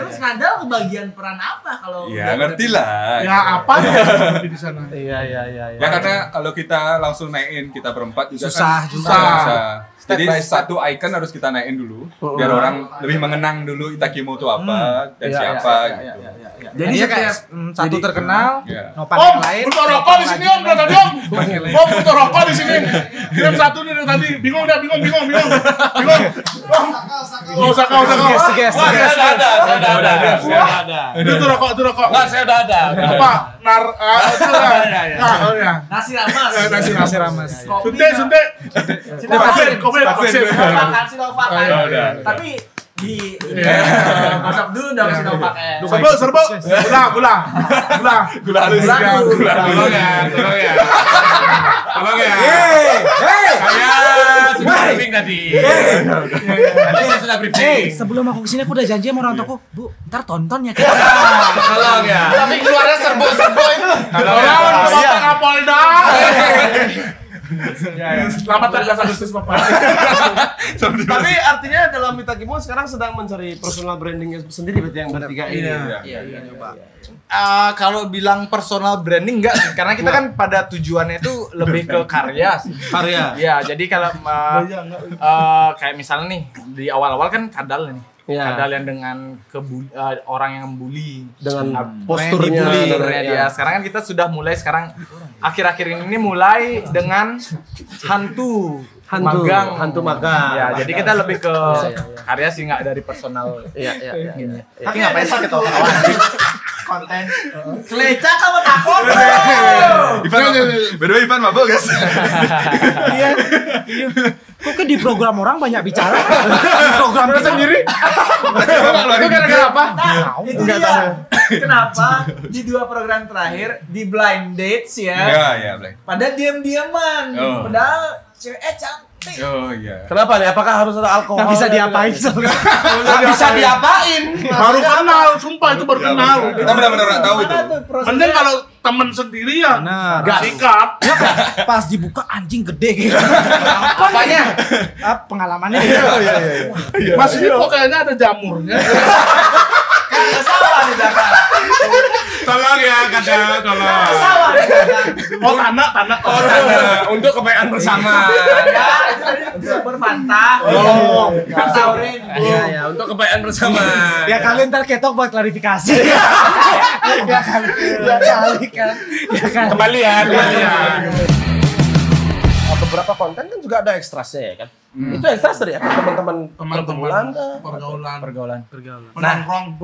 Terus Nadal kebagian peran apa kalau Ya ngerti lah. Ya apa ya di sana? Iya. Ya karena kalau kita langsung naikin kita berempat juga Susah kan juga. susah. Jadi by step. satu icon harus kita naikin dulu biar orang lebih mengenang dulu Hitakimo itu apa dan siapa gitu. Jadi kayak satu terkenal, Ya. nopan Om, yang lain. butuh rokok di sini om, dari tadi om. Om butuh rokok di sini. Kirim satu nih dari tadi. Bingung. Om, oh saka. Gas. Saya udah ada. Itu rokok. Nggak, saya udah ada. Apa? Itu lah. Oh ya. nasi ramas? Nasi ramas. Suntik. Kopi. Nasi Novak kan. udah. Tapi di masak dulu dong si Novaknya. Serbu. Gula. Gula halus. Tolong ya. Saya sudah briefing tadi. Saya sudah briefing. Sebelum aku kesini aku udah janji sama orang tuaku, Bu, ntar tonton ya. Tolong ya. Tapi keluarnya serbu itu. Tolong Bapak Kapolda. Selamat 13 Agustus Bapak. Tapi artinya dalam Hitakimo sekarang sedang mencari personal brandingnya sendiri berarti yang bertiga ini. Iya. Kalau bilang personal branding enggak sih, karena kita kan pada tujuannya itu lebih ke karya sih. Karya. Ya, jadi kalau kayak misalnya nih di awal-awal kan kadal nih. Iya. Kadal yang dengan orang yang membuli Dengan posturnya. dia. Sekarang kan kita sudah mulai akhir-akhir ini mulai dengan hantu magang. Ya, jadi kita lebih ke karya sih nggak dari personal. Iya. Tapi ngapain sih ketawa? Konten. Keleca kamu takut. Ivan mabuk guys. Iya. Kok di program orang banyak bicara? Program kita sendiri. Itu gara-gara apa? Itu dia. Kenapa di 2 program terakhir di blind dates ya? Ya, Blake. Pada diam-diaman. Oh. Padahal cewek cantik. Oh iya. Kenapa nih? Apakah harus ada alkohol? Nggak bisa diapain soalnya. Nggak bisa diapain. Baru kenal, sumpah itu baru kenal. Kita benar-benar nggak tahu itu. Mending kalau temen sendiri ya, Benar. sikat. Ya kan, pas dibuka anjing gede gitu. Apanya? Pengalamannya gitu. Mas ini kok kayaknya ada jamurnya. Tolong ya kakak, tolong. Oh tanah. Untuk kebaikan bersama. Berfanta. Oh, Saurin. iya, untuk kebaikan bersama. Ya kalian ntar ketok buat klarifikasi. Ya kali kan. Kembalian. Beberapa konten kan juga ada ekstrasnya ya kan. Itu ekstras ya teman-teman pergaulan. Pergaulan. Nah, Menongkrong.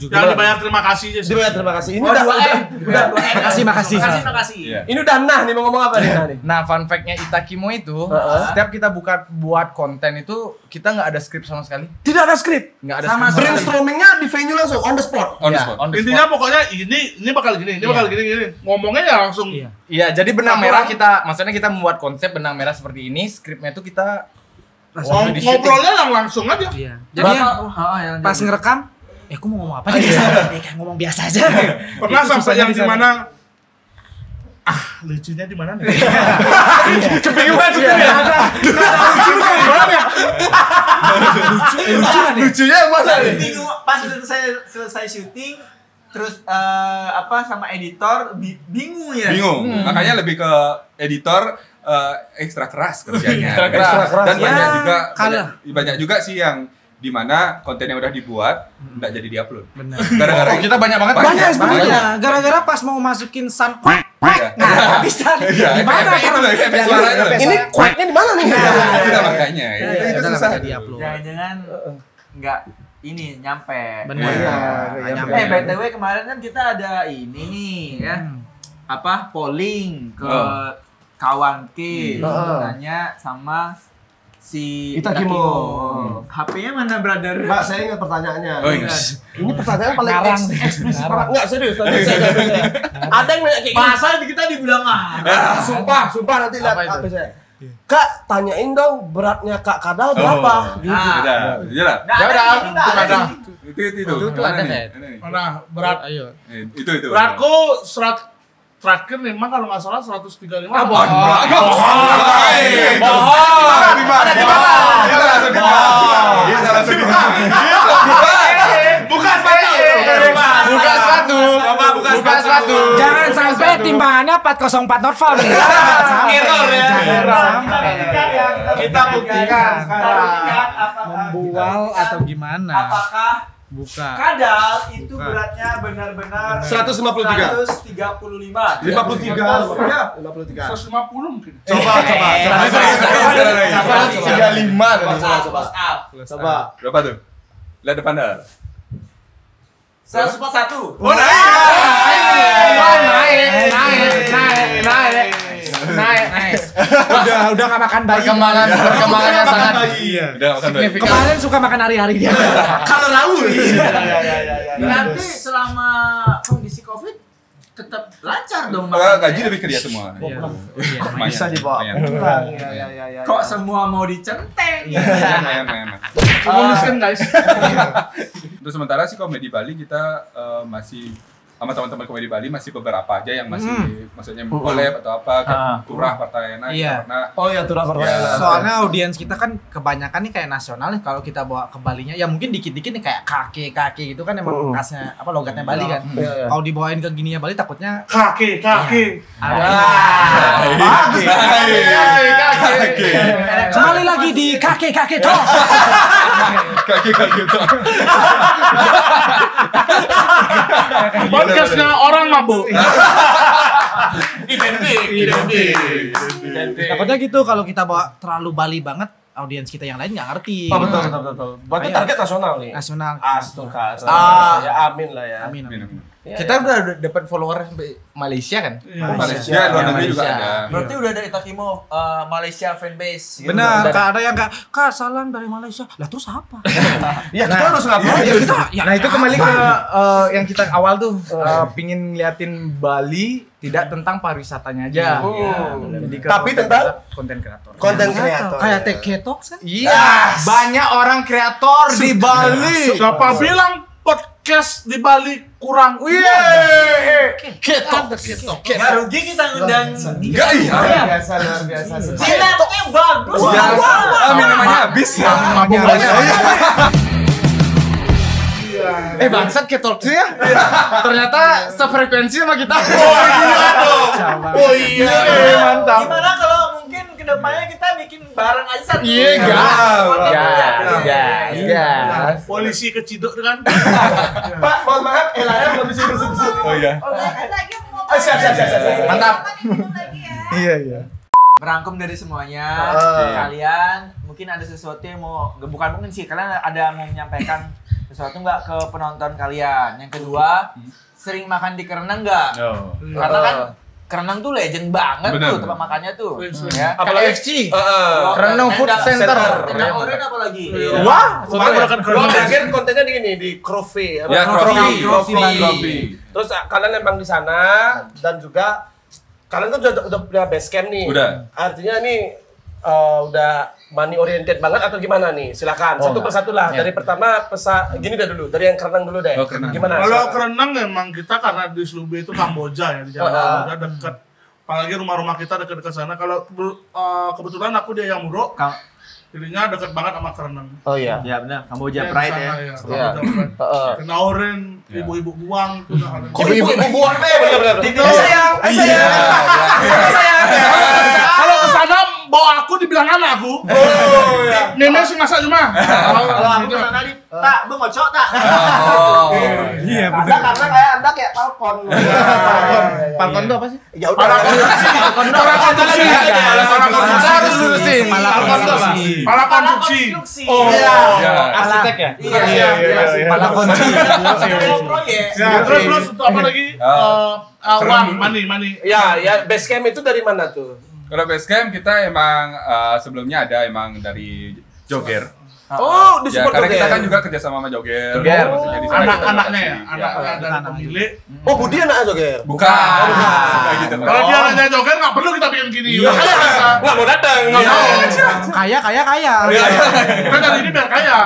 Jangan dibayar terima kasih aja. Terima kasih. Ini Oh, udah 2M. Makasih. Iya. ini udah ini mau ngomong apa nih? Nah, fun fact-nya Itakimo itu, setiap kita buat konten itu, kita nggak ada skrip sama sekali. Tidak ada skrip. Nggak ada Sama skrip. Brainstormingnya di venue langsung on the spot. On the Iya, spot. on the spot. Intinya pokoknya ini bakal gini, ini bakal gini. Ngomongnya ya langsung. Iya, jadi benang merah maksudnya kita membuat konsep benang merah seperti ini, skripnya itu kita Ngobrolnya yang langsung aja. Iya. Jadi pas ngerekam, aku mau ngomong apa nih? Kayak ngomong biasa aja. Pernah Itu sampai susahnya yang di sana. dimana lucunya di mana nih? Kebingungan juga ya. Lucunya yang mana nih? Bingung pas selesai syuting terus sama editor bingung ya. Bingung. Makanya lebih ke editor ekstra keras kerjanya. Ekstra keras. Dan Ya, banyak juga sih yang di mana konten yang udah dibuat nggak jadi diupload. Benar. Gara-gara Oh, kita banyak banget. Banyak sebenarnya. Gara-gara pas mau masukin sound nggak bisa nih. Iya, Gimana efek itu loh, efek suara itu loh. Ini kuatnya di mana nih? Itu makanya. Itu Itu susah susah. di-upload. Jangan-jangan nggak ini nyampe. Benar. Nyampe. BTW kemarin kan kita ada ini nih ya. Polling ke kawan K. Tanya sama si Itakimo. HP-nya mana brother? Mbak, saya ingat pertanyaannya. Oh, iya. Ini pertanyaan paling Ngarang. eksplisit banget. Enggak, serius. Ada yang nanya kayak gini. Masa kita dibilang Sumpah nanti lihat Apa itu? HP saya. Kak, tanyain dong beratnya Kak Kadal berapa? Gitu. Udah. Ya udah, ada. Itu ada Mana kayak. nih? Mana berat? Ayo. Itu. Beratku terakhir memang kalau nggak salah 135. Bohong. Bohong. Ada di mana? Kita langsung di mana? Kita langsung di mana? Buka sepatu. Buka sepatu. Buka sepatu. Jangan sampai timbangannya 404 not found. Error ya. Jangan sampai. Kita buktikan sekarang. Membual atau gimana? Apakah Buka. Kadal itu beratnya benar-benar 153. 135. 53. 150 mungkin. Coba. 35 tadi. Coba. Berapa tuh? Lihat depan dah. 141. Oh, naik. Naik. Udah nggak makan bayi. Perkembangan yang sangat Udah makan baik. signifikan. Kemarin suka makan hari-hari dia. Kalau Raul. Nanti selama kondisi Covid tetap lancar dong. Gaji lebih ke dia semua. Kok bisa dibawa pulang? Ya. Kok semua mau dicenteng? Lumayan. Bonus kan guys. Untuk sementara sih komedi Bali kita masih sama teman-teman komedi Bali masih beberapa aja yang masih maksudnya collab atau apa kayak Turah Partayana Iya. karena Oh ya, Turah Partayana. Soalnya audiens kita kan kebanyakan nih kayak nasional nih, kalau kita bawa ke Balinya ya mungkin dikit-dikit nih kayak kaki gitu kan emang khasnya logatnya Bali kan. Iya. Kalau dibawain ke gininya Bali takutnya Kaki. kembali lagi di kaki toh. kaki itu. Podcastnya orang mabuk. Identik. Takutnya gitu kalau kita bawa terlalu Bali banget, audiens kita yang lain nggak ngerti. Oh, betul. Berarti Ayo. target nasional nih. Nasional. Astaga. Ya amin lah ya. Amin. Kita udah dapat follower sampai Malaysia kan? Malaysia, luar negeri juga ada. Berarti udah ada Itakimo Malaysia fanbase. Gitu. Benar, Kak ada yang Kak salam dari Malaysia. Lah terus apa? Ya kita harus ngapain? Nah itu kembali ke yang kita awal tuh pingin liatin Bali tidak tentang pariwisatanya aja. Jadi Tapi tentang konten kreator. konten kreator. Kayak Tech Talks kan? Iya, banyak orang kreator di Bali. Siapa bilang podcast di Bali kurang? Ketok. Nggak rugi kita ngundang. Enggak iya. Biasa luar biasa. Jilatnya bagus. Minumannya habis. Bangsat ketok sih ya. Ternyata sefrekuensi sama kita. Oh iya. Mantap. Gimana kalau mungkin kedepannya kita bikin bareng aja satu? Iya, gas. Polisi keciduk kan? Pak, mohon maaf, Elana belum bisa bersebut. Oh iya. Lagi mau Siap. Mantap. lagi ya. Iya. Merangkum dari semuanya, kalian mungkin ada sesuatu yang bukan mungkin sih, kalian ada mau menyampaikan sesuatu nggak ke penonton kalian? Yang kedua, sering makan di Kerenang nggak? Karena kan Kerenang tuh legend banget tuh tempat makannya tuh. Ya. Apalagi FC. Kerenang Food Center. Tenda oren apalagi. Wah, Gua terakhir kontennya di ini di Crofi. Ya, Crofi. Terus kalian emang di sana dan juga kalian kan udah punya base camp nih. Udah. Artinya nih udah money oriented banget atau gimana nih? Silakan satu persatu lah. Dari pertama gini dah dulu. Dari yang Kerenang dulu deh. Kerenang. Gimana? Kalau Silakan. Kerenang memang kita karena di Slube itu Kamboja ya, di Jalan Kamboja dekat. Apalagi rumah-rumah kita dekat-dekat sana. Kalau kebetulan aku di Ayamuro, jadinya dekat banget sama Kerenang. Oh iya. Ya benar, Kamboja Di Pride sana, ya. Iya. Kena oren, ibu-ibu buang. Ibu buang bener. Sayang. Kalau ke sana bawa aku dibilang anak aku. Nenek sih masak cuma. Kalau aku kesana di tak, bu ngocok tak. Iya Anda karena kayak Anda kayak Falcon. Falcon itu apa sih? Ya udah. Para konstruksi. Harus lurusin. Falcon itu apa? Para konstruksi. Oh Iya. Arsitek ya? Iya. Malah kunci. Proyek. Terus untuk apa lagi? Uang, money. Ya base camp itu dari mana tuh? Kalau base camp kita emang sebelumnya ada emang dari Joger. Oh, di Ya, support karena kita Joger. kan juga kerja sama Joger. Joger. Maksudnya di sana kita Anak-anaknya ya, adaptasi. anaknya dari pemilik. Oh, Budi anak Joger. Bukan. Kayak gitu. Kalau dia anaknya Joger nggak perlu kita bikin gini. Udah kaya kita. Nggak mau datang. Kaya. Kita dari ini biar kaya.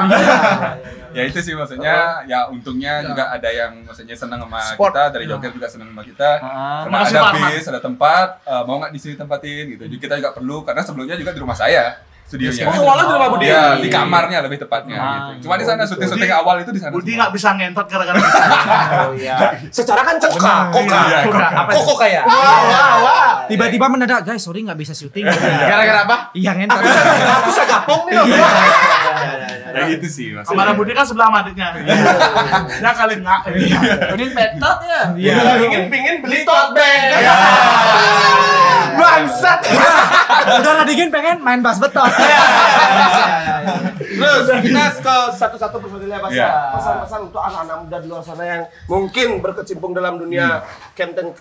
Ya itu sih maksudnya, ya untungnya juga ada yang maksudnya senang sama Sport. kita, dari Joger juga senang sama kita. Karena Makasih, ada Pak Ahmad. bis, ada tempat, mau nggak di sini tempatin gitu. Jadi kita juga perlu, karena sebelumnya juga di rumah saya studionya. Oh, awalnya di rumah Budi. Iya, di kamarnya lebih tepatnya gitu. Cuma di sana syuting awal itu di sana. Budi semua. nggak bisa ngentot gara-gara kita. Oh iya. Secara kan koka. Iya, Koko kayak. Tiba-tiba mendadak, guys, sorry nggak bisa syuting. Gara-gara apa? Iya ngentot. Aku sagapong nih. Ya gitu sih maksudnya. Kamar Budi kan sebelah sama adiknya. Dia kali nggak. Budi petot ya. Pingin beli tote bag. Bangsat. Udah dingin pengen main bas betot. Terus kita ke satu-satu personilnya Mas. Iya. Pesan-pesan untuk anak-anak muda di luar sana yang mungkin berkecimpung dalam dunia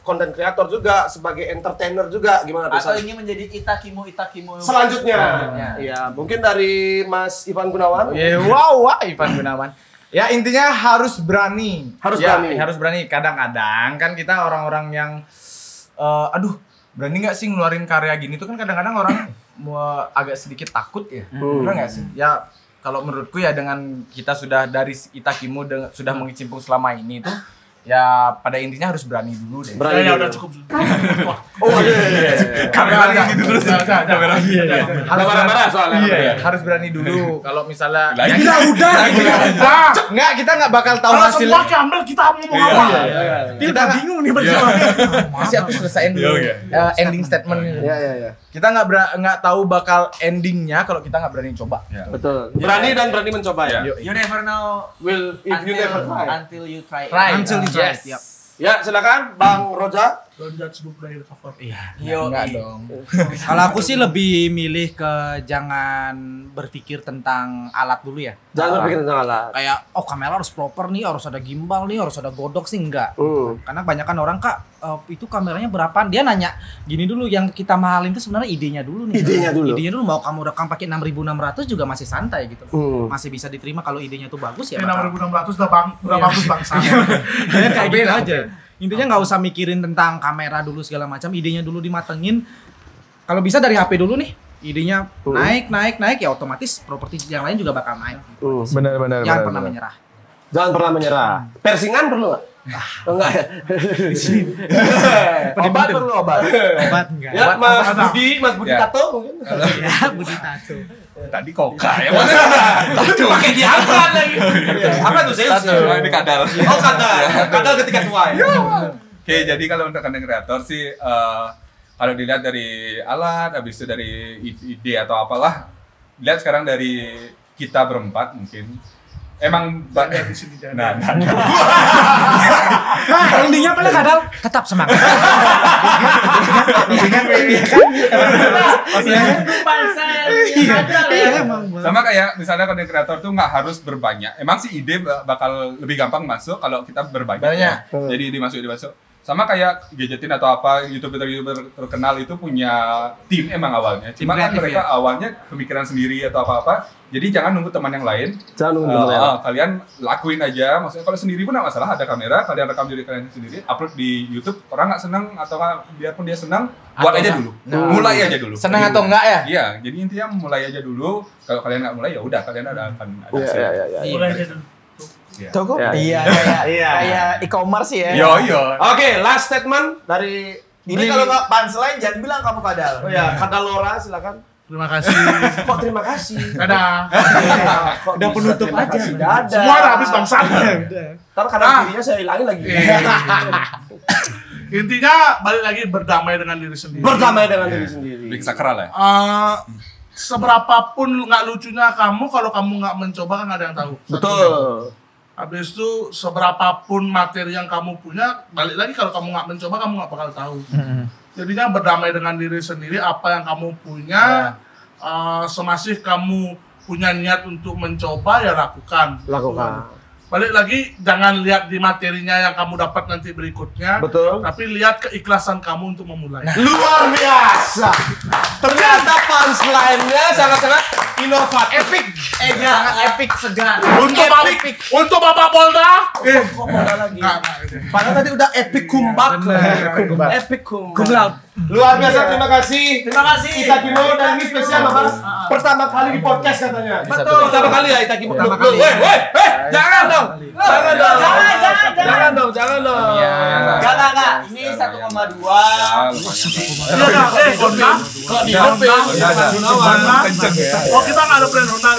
konten kreator juga, sebagai entertainer juga, gimana Atau pesan? ini menjadi Itakimo. Selanjutnya. Iya, mungkin dari Mas Ivan Gunawan. Wah, Ivan Gunawan. Ya intinya harus berani. Harus Ya, berani. Harus berani. Kadang-kadang kan kita orang-orang yang berani nggak sih ngeluarin karya gini tuh kan kadang-kadang orang agak sedikit takut ya. Benar nggak sih? Ya kalau menurutku ya dengan kita sudah dari Itakimo sudah mengecimpung selama ini tuh ya pada intinya harus berani dulu deh. Ya udah cukup. Oh iya. Kamera gitu terus. Kamera. Harus Marah-marah soalnya. Iya, harus berani dulu. Kalau misalnya Lagi. udah. Nggak, kita nggak bakal tahu Kalau hasil. semua Campbell kita mau ngomong apa? Kita bingung nih berdua. Masih aku selesaiin dulu ending statement. Iya. Kita nggak tahu bakal endingnya kalau kita nggak berani coba. Betul. Berani dan berani mencoba ya. You never know Will if you never try. until you try. Try. Until you try. Yes. Yep. Ya, silakan Bang Roja. Don't judge book by the cover. Iya. Enggak dong. Kalau aku sih lebih milih ke jangan berpikir tentang alat dulu ya. Jangan berpikir tentang alat. Kayak kamera harus proper nih, harus ada gimbal nih, harus ada godok sih enggak. Karena kebanyakan orang itu kameranya berapaan? Dia nanya gini dulu, yang kita mahalin itu sebenarnya idenya dulu nih. Idenya dulu mau kamu rekam pakai 6.600 juga masih santai gitu. Masih bisa diterima kalau idenya tuh bagus ya. 6.600 udah bagus bangsa. Kayak gitu aja. Intinya nggak usah mikirin tentang kamera dulu segala macam, idenya dulu dimatengin. Kalau bisa dari HP dulu nih, idenya naik ya otomatis properti yang lain juga bakal naik. Benar. Jangan pernah menyerah. Jangan pernah menyerah. Persingan perlu nggak? Enggak ya. Obat perlu obat. Obat enggak. Ya Mas Budi Tato mungkin. Ya, Budi Tato. Tadi koka ya. Pakai diangkat lagi. Apa tuh saya? Ini kadal. Oh kadal ketika tua ya. Oke, jadi kalau untuk konten kreator sih kalau dilihat dari alat, habis itu dari ide atau apalah, lihat sekarang dari kita berempat mungkin emang Dari sini jangan. Intinya apa kadal? Tetap semangat. Sama kayak misalnya konten kreator tuh nggak harus berbanyak. Emang sih ide bakal lebih gampang masuk kalau kita berbanyak. Ya. Jadi ide masuk. Sama kayak gadgetin atau apa, YouTuber terkenal itu punya tim emang awalnya. Cuma kan mereka awalnya pemikiran sendiri atau apa-apa. Jadi jangan nunggu teman yang lain. Kalian lakuin aja. Maksudnya kalau sendiri pun nggak masalah, ada kamera, kalian rekam diri kalian sendiri, upload di YouTube. Orang nggak senang atau biarpun dia senang, buat aja dulu. Mulai aja dulu. Senang atau enggak ya? Iya, jadi intinya mulai aja dulu. Kalau kalian nggak mulai ya udah kalian akan ada hasil. Mulai aja dulu. Toko? Iya. Kayak e-commerce ya. Yo. Oke, last statement dari Ini kalau nggak punchline jangan bilang kamu kadal. Oh ya, Kadal Lora silakan. Terima kasih. Kok terima kasih? Dadah. Udah penutup aja. Dadah. Semua udah habis bangsa. Ntar kadang dirinya saya hilangin lagi. Intinya balik lagi berdamai dengan diri sendiri. Berdamai dengan diri sendiri. Lebih sakral ya. Seberapapun nggak lucunya kamu, kalau kamu nggak mencoba kan nggak ada yang tahu. Betul. Habis itu seberapapun materi yang kamu punya, balik lagi kalau kamu nggak mencoba kamu nggak bakal tahu. Jadinya berdamai dengan diri sendiri, apa yang kamu punya, semasih kamu punya niat untuk mencoba ya lakukan. Balik lagi, jangan lihat di materinya yang kamu dapat nanti berikutnya. Betul. Tapi lihat keikhlasan kamu untuk memulai. Luar biasa. Ternyata punchline-nya sangat-sangat inovatif. Epic. Sangat epic, segar. Untuk Bapak Polda. Kok Polda lagi? Padahal tadi udah epic kumbak. Epic kumbak. Luar biasa, terima kasih. Ita Kimo, dan ini spesial membahas pertama kali di podcast katanya. Betul. Pertama kali ya Ita Kimo. Pertama kali. Jangan dong. Jangan dong. Enggak. Ini 1,2. Oh, kita nggak ada brand Honda.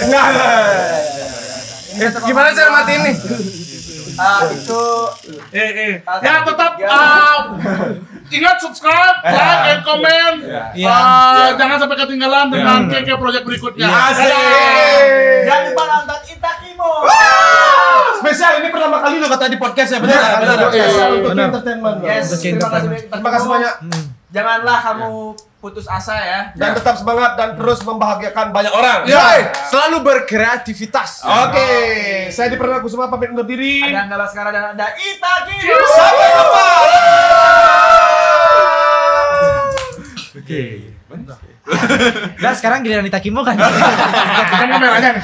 Gimana cara matiin nih? Itu Ya tetap ingat subscribe, like, and comment. Jangan sampai ketinggalan dengan KK Project berikutnya. jangan lupa nonton Ita Kimo. Spesial ini pertama kali lo kata di podcast ya, benar? Spesial untuk entertainment. Yes, terima kasih banyak. Janganlah kamu putus asa ya. Dan tetap semangat dan terus membahagiakan banyak orang. Selalu berkreativitas. Oke, saya Diperna Kusuma pamit undur diri. Ada Anggala sekarang dan ada Ita Kimo. Sampai jumpa. Nah sekarang giliran Ita Kimo kan. Kan kameranya nih.